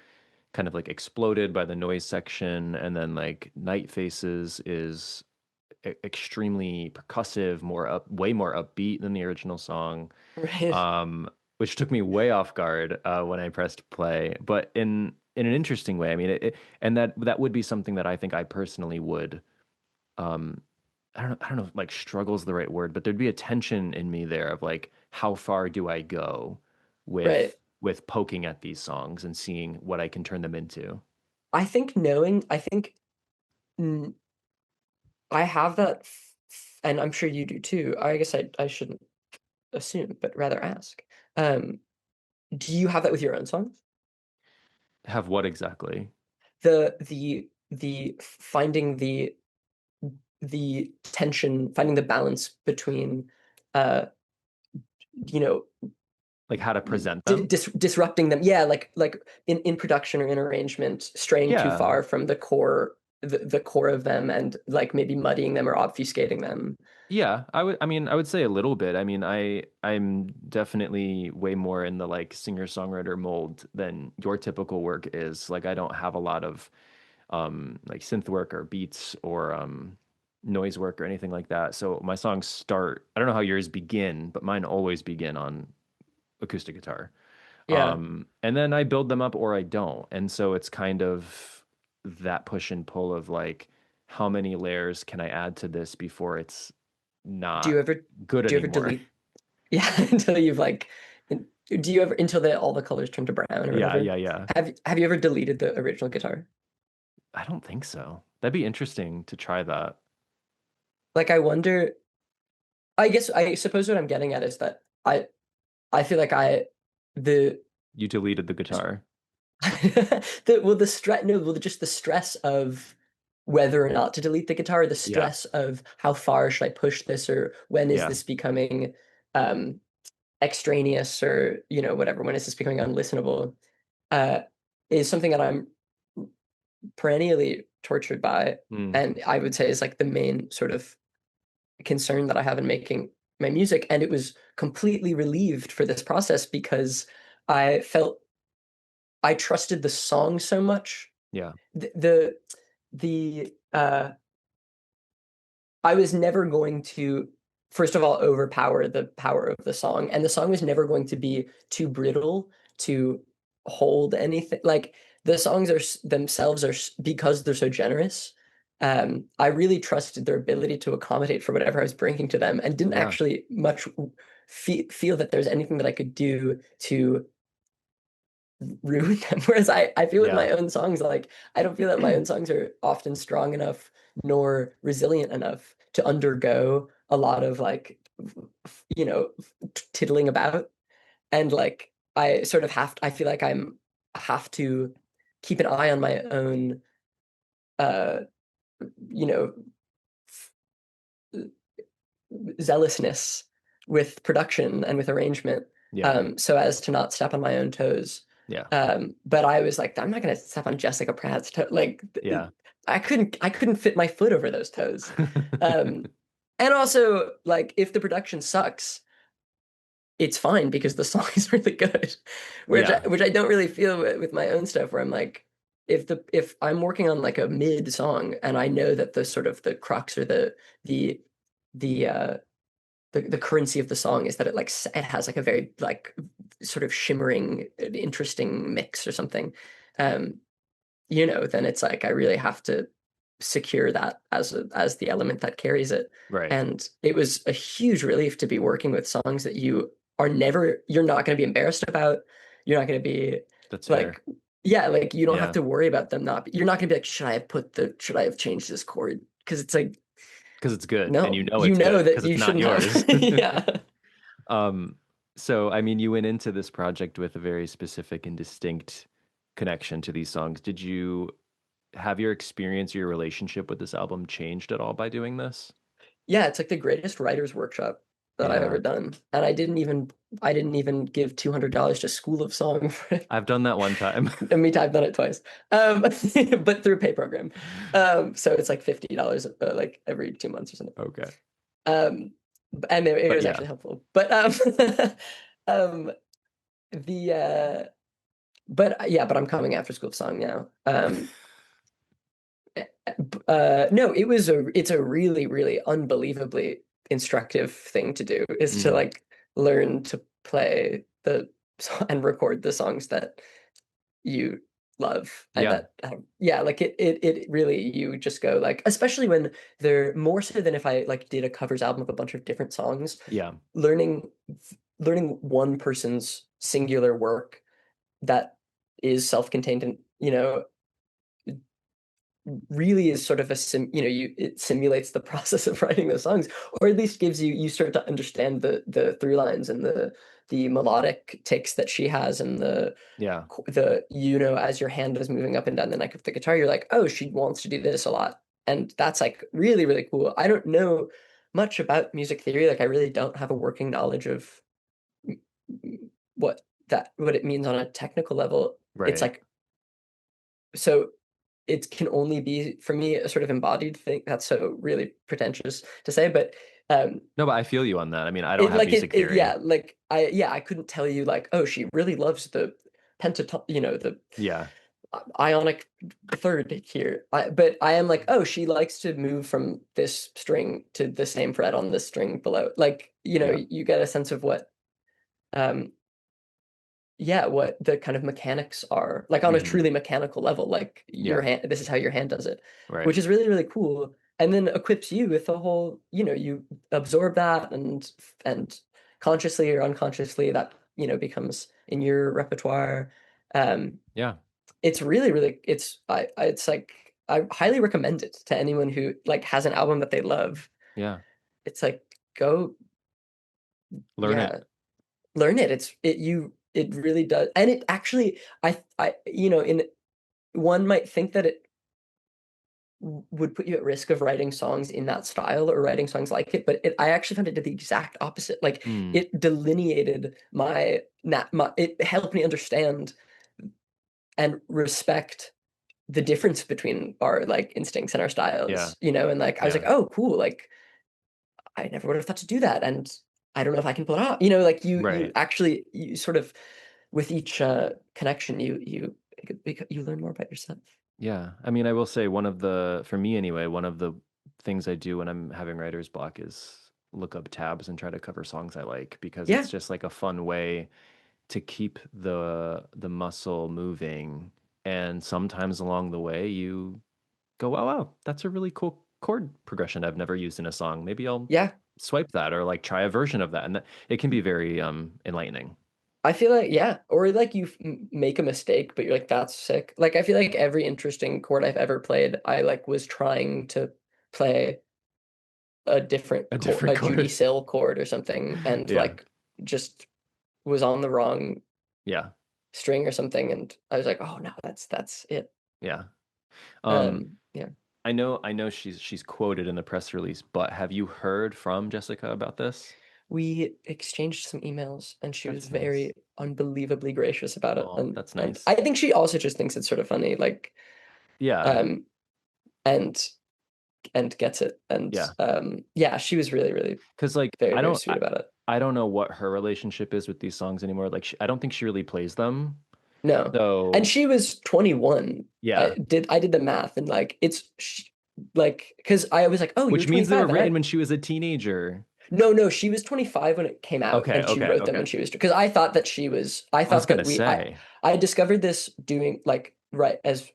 kind of like exploded by the noise section, and then like Night Faces is extremely percussive, way more upbeat than the original song, Right. which took me way off guard when I pressed play. But in an interesting way. I mean, and that would be something that I think I personally would, um, I don't know if like struggle's the right word, but there'd be a tension in me there of like, how far do I go Right. with poking at these songs and seeing what I can turn them into? I think mm, I have that, and I'm sure you do too. I guess I shouldn't assume, but rather ask. Um, do you have that with your own songs? Have what exactly? The finding the tension, finding the balance between, uh, you know, Like how to present them? disrupting them. Yeah, like in production or in arrangement, straying too Yeah. far from the core, the core of them, and like maybe muddying them or obfuscating them. Yeah, I mean, I would say a little bit. I mean, I'm definitely way more in the like singer-songwriter mold than your typical work is. Like I don't have a lot of like synth work or beats or noise work or anything like that. So my songs start, I don't know how yours begin, but mine always begin on acoustic guitar. Yeah. And then I build them up or I don't. And so it's kind of that push and pull of like, how many layers can I add to this before it's Do you not ever good do you ever anymore? delete? Yeah, until you've like, do you ever until all the colors turn to brown or Yeah, whatever? yeah, yeah. Have you ever deleted the original guitar? I don't think so. That'd be interesting to try that. Like I wonder. I guess I suppose what I'm getting at is that I feel like the You deleted the guitar. the stress, no, well, just the stress of whether or not to delete the guitar, the Yeah, stress of how far should I push this, or when is yeah. this becoming um extraneous, or whatever, when is this becoming unlistenable, uh is something that I'm perennially tortured by, Mm, and I would say is like the main sort of concern that I have in making my music. And it was completely relieved for this process because I felt I trusted the song so much. yeah, The I was never going to, first of all, overpower the power of the song, and the song was never going to be too brittle to hold anything. Like the songs themselves are, because they're so generous. I really trusted their ability to accommodate for whatever I was bringing to them, and didn't yeah, actually much feel that there's anything that I could do to ruin them. Whereas I feel with yeah, my own songs, like I don't feel that my own songs are often strong enough nor resilient enough to undergo a lot of like, tiddling about. And like I sort of I feel like have to keep an eye on my own, uh, you know, zealousness with production and with arrangement, yeah, so as to not step on my own toes. yeah, But I was like, I'm not gonna step on Jessica Pratt's toe. Like, yeah. I couldn't fit my foot over those toes. Um, and also, like, if the production sucks, it's fine because the song is really good, which Yeah, which I don't really feel with my own stuff. Where I'm like, if I'm working on like a mid song and I know that the sort of the crux or the the the currency of the song is that it like it has like a very like sort of shimmering, interesting mix or something, um, then it's like I really have to secure that as the element that carries it. right. And it was a huge relief to be working with songs that you're not going to be embarrassed about. You're not going to be That's fair. like, yeah, like you don't have Yeah, to worry about them you're not going to be like, should I have changed this chord? Because it's like, because it's good and no, you know you it's know good that because you it's not shouldn't have. yours. Yeah. Um, so I mean, you went into this project with a very specific and distinct connection to these songs. Did you have your experience, your relationship with this album changed at all by doing this? Yeah, it's like the greatest writer's workshop that I've ever Yeah, done. And I didn't even give $200 to School of Song for it. I've done that one time. I mean, I've done it twice. But through a pay program. So it's like $50 like every 2 months or something. Okay. Um, and it But was yeah. actually helpful. But um the but yeah, but I'm coming after School of Song now. No, it's a really, really unbelievably instructive thing to do, is to Mm, like learn to play and record the songs that you love. And Yeah. that yeah, like it really, you just go like, especially when they're more so than if I like did a covers album of a bunch of different songs, Yeah. learning one person's singular work that is self-contained and, really is sort of it simulates the process of writing those songs, or at least you start to understand the through lines and the melodic takes that she has, and Yeah. as your hand is moving up and down the neck of the guitar, you're like, oh, she wants to do this a lot. And that's like really, really cool. I don't know much about music theory. Like I really don't have a working knowledge of what what it means on a technical level. It's Right. like, so it can only be for me a sort of embodied thing. That's so really pretentious to say, but No, but I feel you on that. I mean, I don't have music theory. yeah, like I couldn't tell you like, oh, she really loves the pentatonic, the Yeah. ionic third here. But I am like, oh, she likes to move from this string to the same fret on this string below. Like, Yeah. you get a sense of what um yeah, what the kind of mechanics are, like on a Hmm. truly mechanical level, like your Yeah. hand, this is how your hand does it, Right. which is really, really cool. And then equips you with the whole, you absorb that, and consciously or unconsciously that, becomes in your repertoire. Um, Yeah. it's really, really, it's like, I highly recommend it to anyone who like has an album that they love. Yeah. It's like, go, Learn it. yeah, learn it. It really does. And it actually, in one might think that it would put you at risk of writing songs in that style or writing songs like it, but I actually found it did the exact opposite. Like Hmm. it delineated it helped me understand and respect the difference between our like instincts and our Yeah. styles, and like I was like, Yeah. oh, cool, like I never would have thought to do that, and I don't know if I can pull it off. Like you Right. actually, you sort of, with each connection, you learn more about yourself. Yeah. I mean, I will say for me anyway, one of the things I do when I'm having writer's block is look up tabs and try to cover songs I like because it's Yeah, just like a fun way to keep the muscle moving. And sometimes along the way you go, oh wow, that's a really cool chord progression I've never used in a song. Maybe I'll yeah. swipe that or like try a version of that. And it can be very enlightening. I feel like, yeah, or like you make a mistake, but you're like, that's sick. Like I feel like every interesting chord I've ever played, I like was trying to play a different A chord, different a Judy chord. Sill chord or something, and Yeah. like just was on the wrong Yeah. string or something, and I was like, oh no, that's it. Yeah. Um, Yeah. I know she's quoted in the press release, but have you heard from Jessica about this? We exchanged some emails, and she was That's nice. very unbelievably gracious about it, Oh, and that's and nice. I think she also just thinks it's sort of funny, like Yeah. um and gets it, and Yeah. yeah, she was really, really Because like very, I very don't sweet about it. I don't know what her relationship is with these songs anymore. Like I don't think she really plays them. No, and So she was 21. yeah, I did the math, and like like, because I was like, oh, you were which means they were 25, and written when she was a teenager. no, she was 25 when it came out, Okay, and she okay, wrote them okay. when she was, because I thought that I I was thought gonna that say, I discovered this doing like right as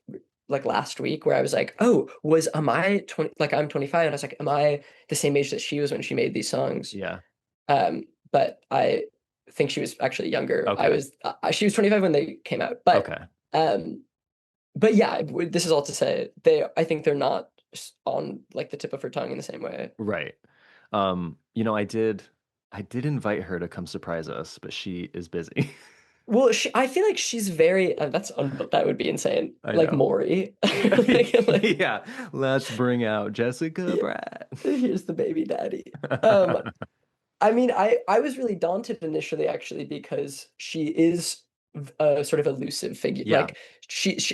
like last week, where I was like, oh, am I 20, like I'm 25, and I was like, am I the same age that she was when she made these songs? yeah, But I think she was actually younger. okay, She was 25 when they came out, okay, um, but yeah, this is all to say I think they're not on like the tip of her tongue in the same way. right. I did invite her to come surprise us, but she is busy. Well, I feel like she's very, that would be insane. I Like know. Maury. Like, Yeah, let's bring out Jessica yeah, Pratt. here's the baby daddy. Um, I mean, I was really daunted initially, actually, because she is a sort of elusive figure. Yeah, Like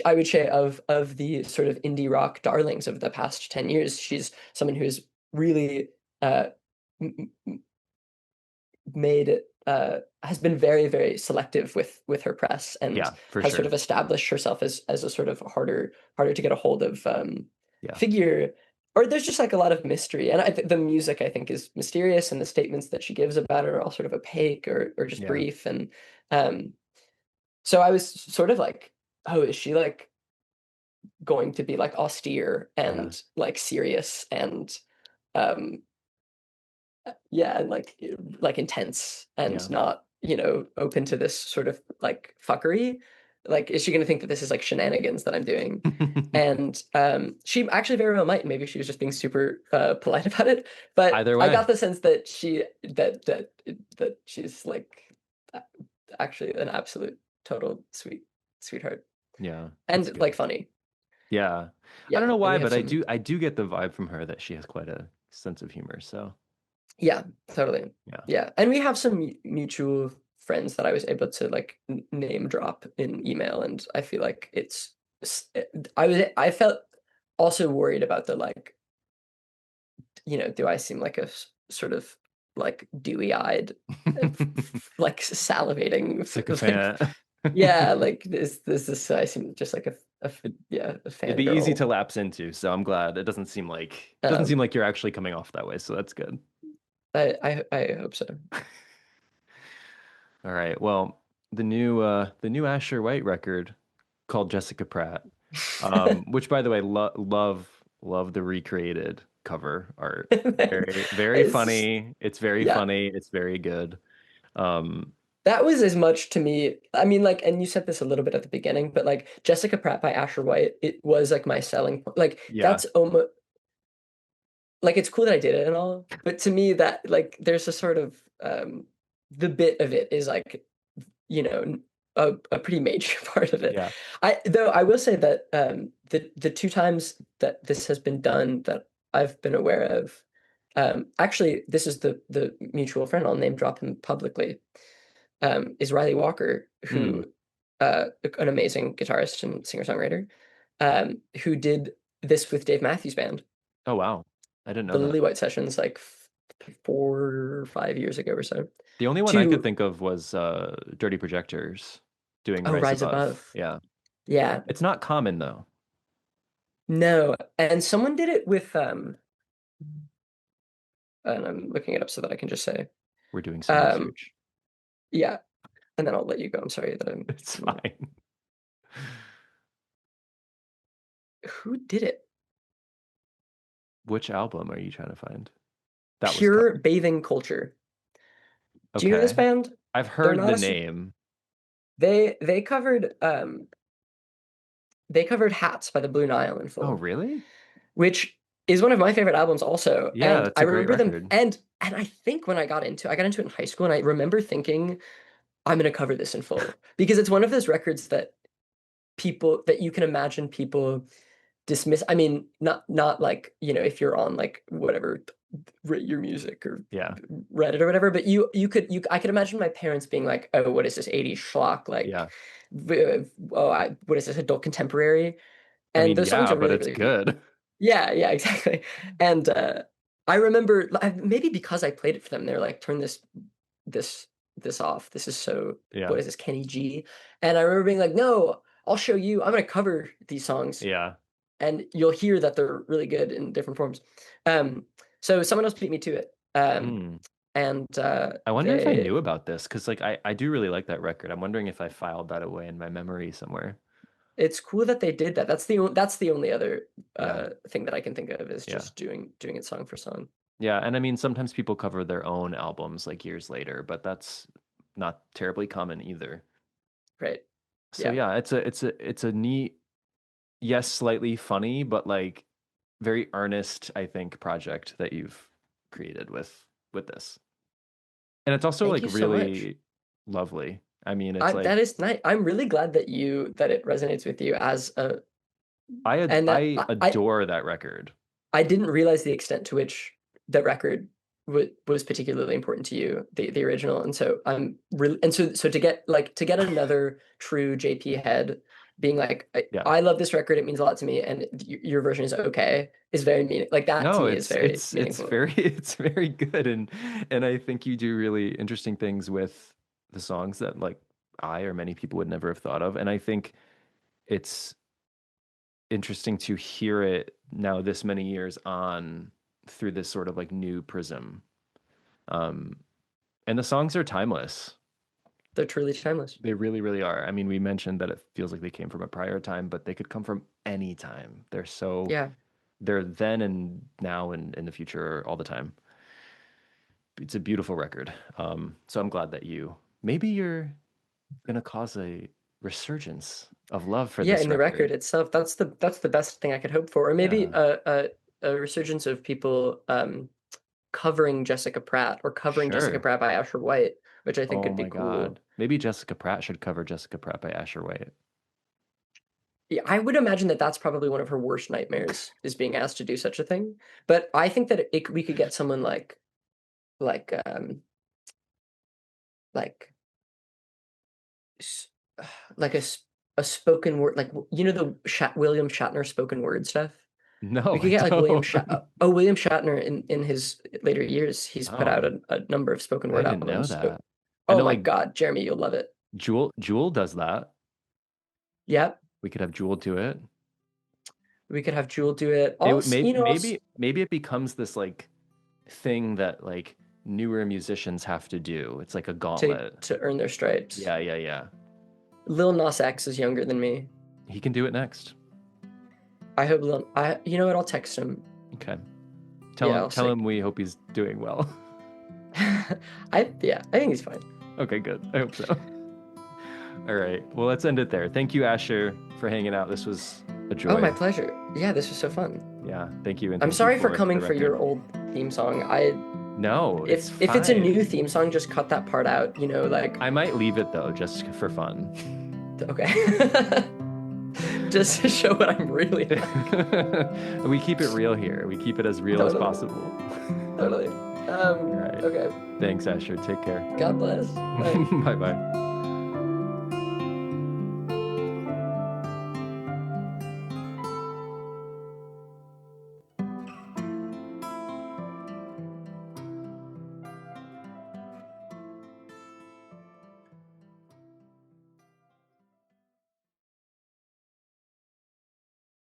I would say, of the sort of indie rock darlings of the past 10 years, she's someone who's really uh m- made has been very, very selective with her press, and yeah, for has sort sure. of established herself as a sort of harder to get a hold of Yeah, figure. Or there's just like a lot of mystery, and the music, I think, is mysterious, and the statements that she gives about it are all sort of opaque, or just yeah, brief, and um so I was sort of like oh, is she like going to be like austere Yeah. and like serious and um yeah, and like intense and Yeah. not, open to this sort of like fuckery? Like, is she gonna think that this is like shenanigans that I'm doing? And she actually very well might. Maybe she was just being super polite about it. But Either I way. got the sense that that she's like a- actually an absolute total sweetheart Yeah, that's and like good. funny. Yeah. I don't Yeah, know and why, we have but I some. do I do get the vibe from her that she has quite a sense of humor. So, Yeah, totally. yeah. Yeah, and we have some mutual friends that I was able to like name drop in email, and I feel like I felt also worried about the like, do I seem like a sort of like dewy-eyed, like salivating, like, Sycophant. yeah, like this I seem just like It, yeah, a it'd be easy to fangirl. lapse into, so I'm glad. It doesn't seem Um, like you're actually coming off that way, so that's good. I hope so. All right. Well, the new Asher White record called Jessica Pratt, which by the way, love the recreated cover art. Very It's funny. It's very yeah. funny. It's very good. Um, That was as much to me. I mean, like, and you said this a little bit at the beginning, but like Jessica Pratt by Asher White, it was like my selling point. Like, yeah. that's almost like it's cool that I did it and all, but to me, that like there's a sort of the bit of it is like, you know, a pretty major part of it. Yeah. I will say that the two times that this has been done that I've been aware of, actually, this is the mutual friend. I'll name drop him publicly. Is Riley Walker, Mm. who an amazing guitarist and singer-songwriter, who did this with Dave Matthews Band, Oh wow. I didn't know the that. Lily White sessions, like 4 or 5 years ago or so. The only one I could To think of was Dirty Projectors doing Oh, Rise Rise Above. Above. Yeah. Yeah, It's not common though. no, and someone did it with and I'm looking it up so that I can just say, We're doing some um, research. yeah, and then I'll let you go. I'm sorry that It's I'm fine. who did it? Which album are you trying to find? That was Pure covered. Bathing Culture. Do you know this Okay. band? I've They're heard not the a su- name. they covered Hats by the Blue Nile in Oh, full, really? which is one of my favorite albums also. Yeah, And that's I a great remember them record. and I think when I got into it in high school, and I remember thinking I'm gonna cover this in full because it's one of those records that people that you can imagine people dismiss. I mean, not like, if you're on like whatever, rate your music or Yeah. Reddit or whatever, but I could imagine my parents being like, "Oh, what is this 80s schlock? Like, Yeah. what is this adult contemporary?" I And mean, those songs yeah, are but really, it's really good. good. Yeah, yeah, exactly. And I remember maybe because I played it for them, they're like, "Turn this this off. This is so Yeah. what is this, Kenny G?" And I remember being like, "No, I'll show you. I'm gonna cover these songs, Yeah. and you'll hear that they're really good in different forms." Um, so someone else beat me to it. Hmm. And I wonder if I they knew about this because like I do really like that record. I'm wondering if I filed that away in my memory somewhere. it's cool that they did that. That's the only other Yeah. thing that I can think of is Yeah. just doing it song for song. Yeah, and I mean sometimes people cover their own albums like years later, but that's not terribly common either. Right. So Yeah. yeah, it's a neat, yes, slightly funny, but like very earnest, I think, project that you've created with this. And it's also Thank like you so much. really lovely. I mean, it's like That is nice. I'm really glad that it resonates with you as a and that I adore that record. I didn't realize the extent to which the record was particularly important to you, the original. And so I'm really and so to get another true JP head being like, Yeah. I love this record, it means a lot to me, and your version is okay, is very like that to No, me is very it's meaningful. very it's very good and I think you do really interesting things with the songs that like I or many people would never have thought of. And I think it's interesting to hear it now this many years on through this sort of like new prism. Um, and the songs are timeless. They're truly timeless. They really, really are. I mean, we mentioned that it feels like they came from a prior time, but they could come from any time. Yeah. They're then and now and in the future all the time. It's a beautiful record. So I'm glad that maybe you're gonna cause a resurgence of love for Yeah, this in the record record. itself, that's the best thing I could hope for. Or maybe Yeah, a resurgence of people covering Jessica Pratt or covering Jessica sure. Pratt by Asher White, which I think Oh could be my cool. God. Maybe Jessica Pratt should cover Jessica Pratt by Asher White. Yeah, I would imagine that that's probably one of her worst nightmares is being asked to do such a thing. But I think that we could get someone like like s- like a spoken word, like you know the William Shatner spoken word stuff. No, We could I get like don't. William Shatner in his later years, he's put out Oh, a number of spoken I word didn't know albums. Oh, that. I oh know my like God, Jeremy, you'll love it. Jewel does that. Yep, We could have Jewel do it. we could have Jewel do it. It Also, also maybe it becomes this like thing that like newer musicians have to do. It's like a gauntlet. to earn their stripes. Yeah, yeah, yeah. Lil Nas X is younger than me. He can do it next. I hope you know what? I'll text him. Okay. Yeah, I'll Tell say. him we hope he's doing well. I think he's fine. Okay, good. I hope so. All right. Well, let's end it there. Thank you, Asher, for hanging out. This was a Oh, joy. my pleasure. Yeah, this was so fun. Yeah, thank you, and I'm thank you sorry for for coming the for your record. old theme song. No, it's If it's a new fine. theme song, just cut that part out, you know, like I might leave it though, just for fun. okay. Just to show what I'm really We keep it real here. We keep it as real as totally, possible. totally. All right. Okay. Thanks, Asher. Take care. God bless. Bye. Bye bye.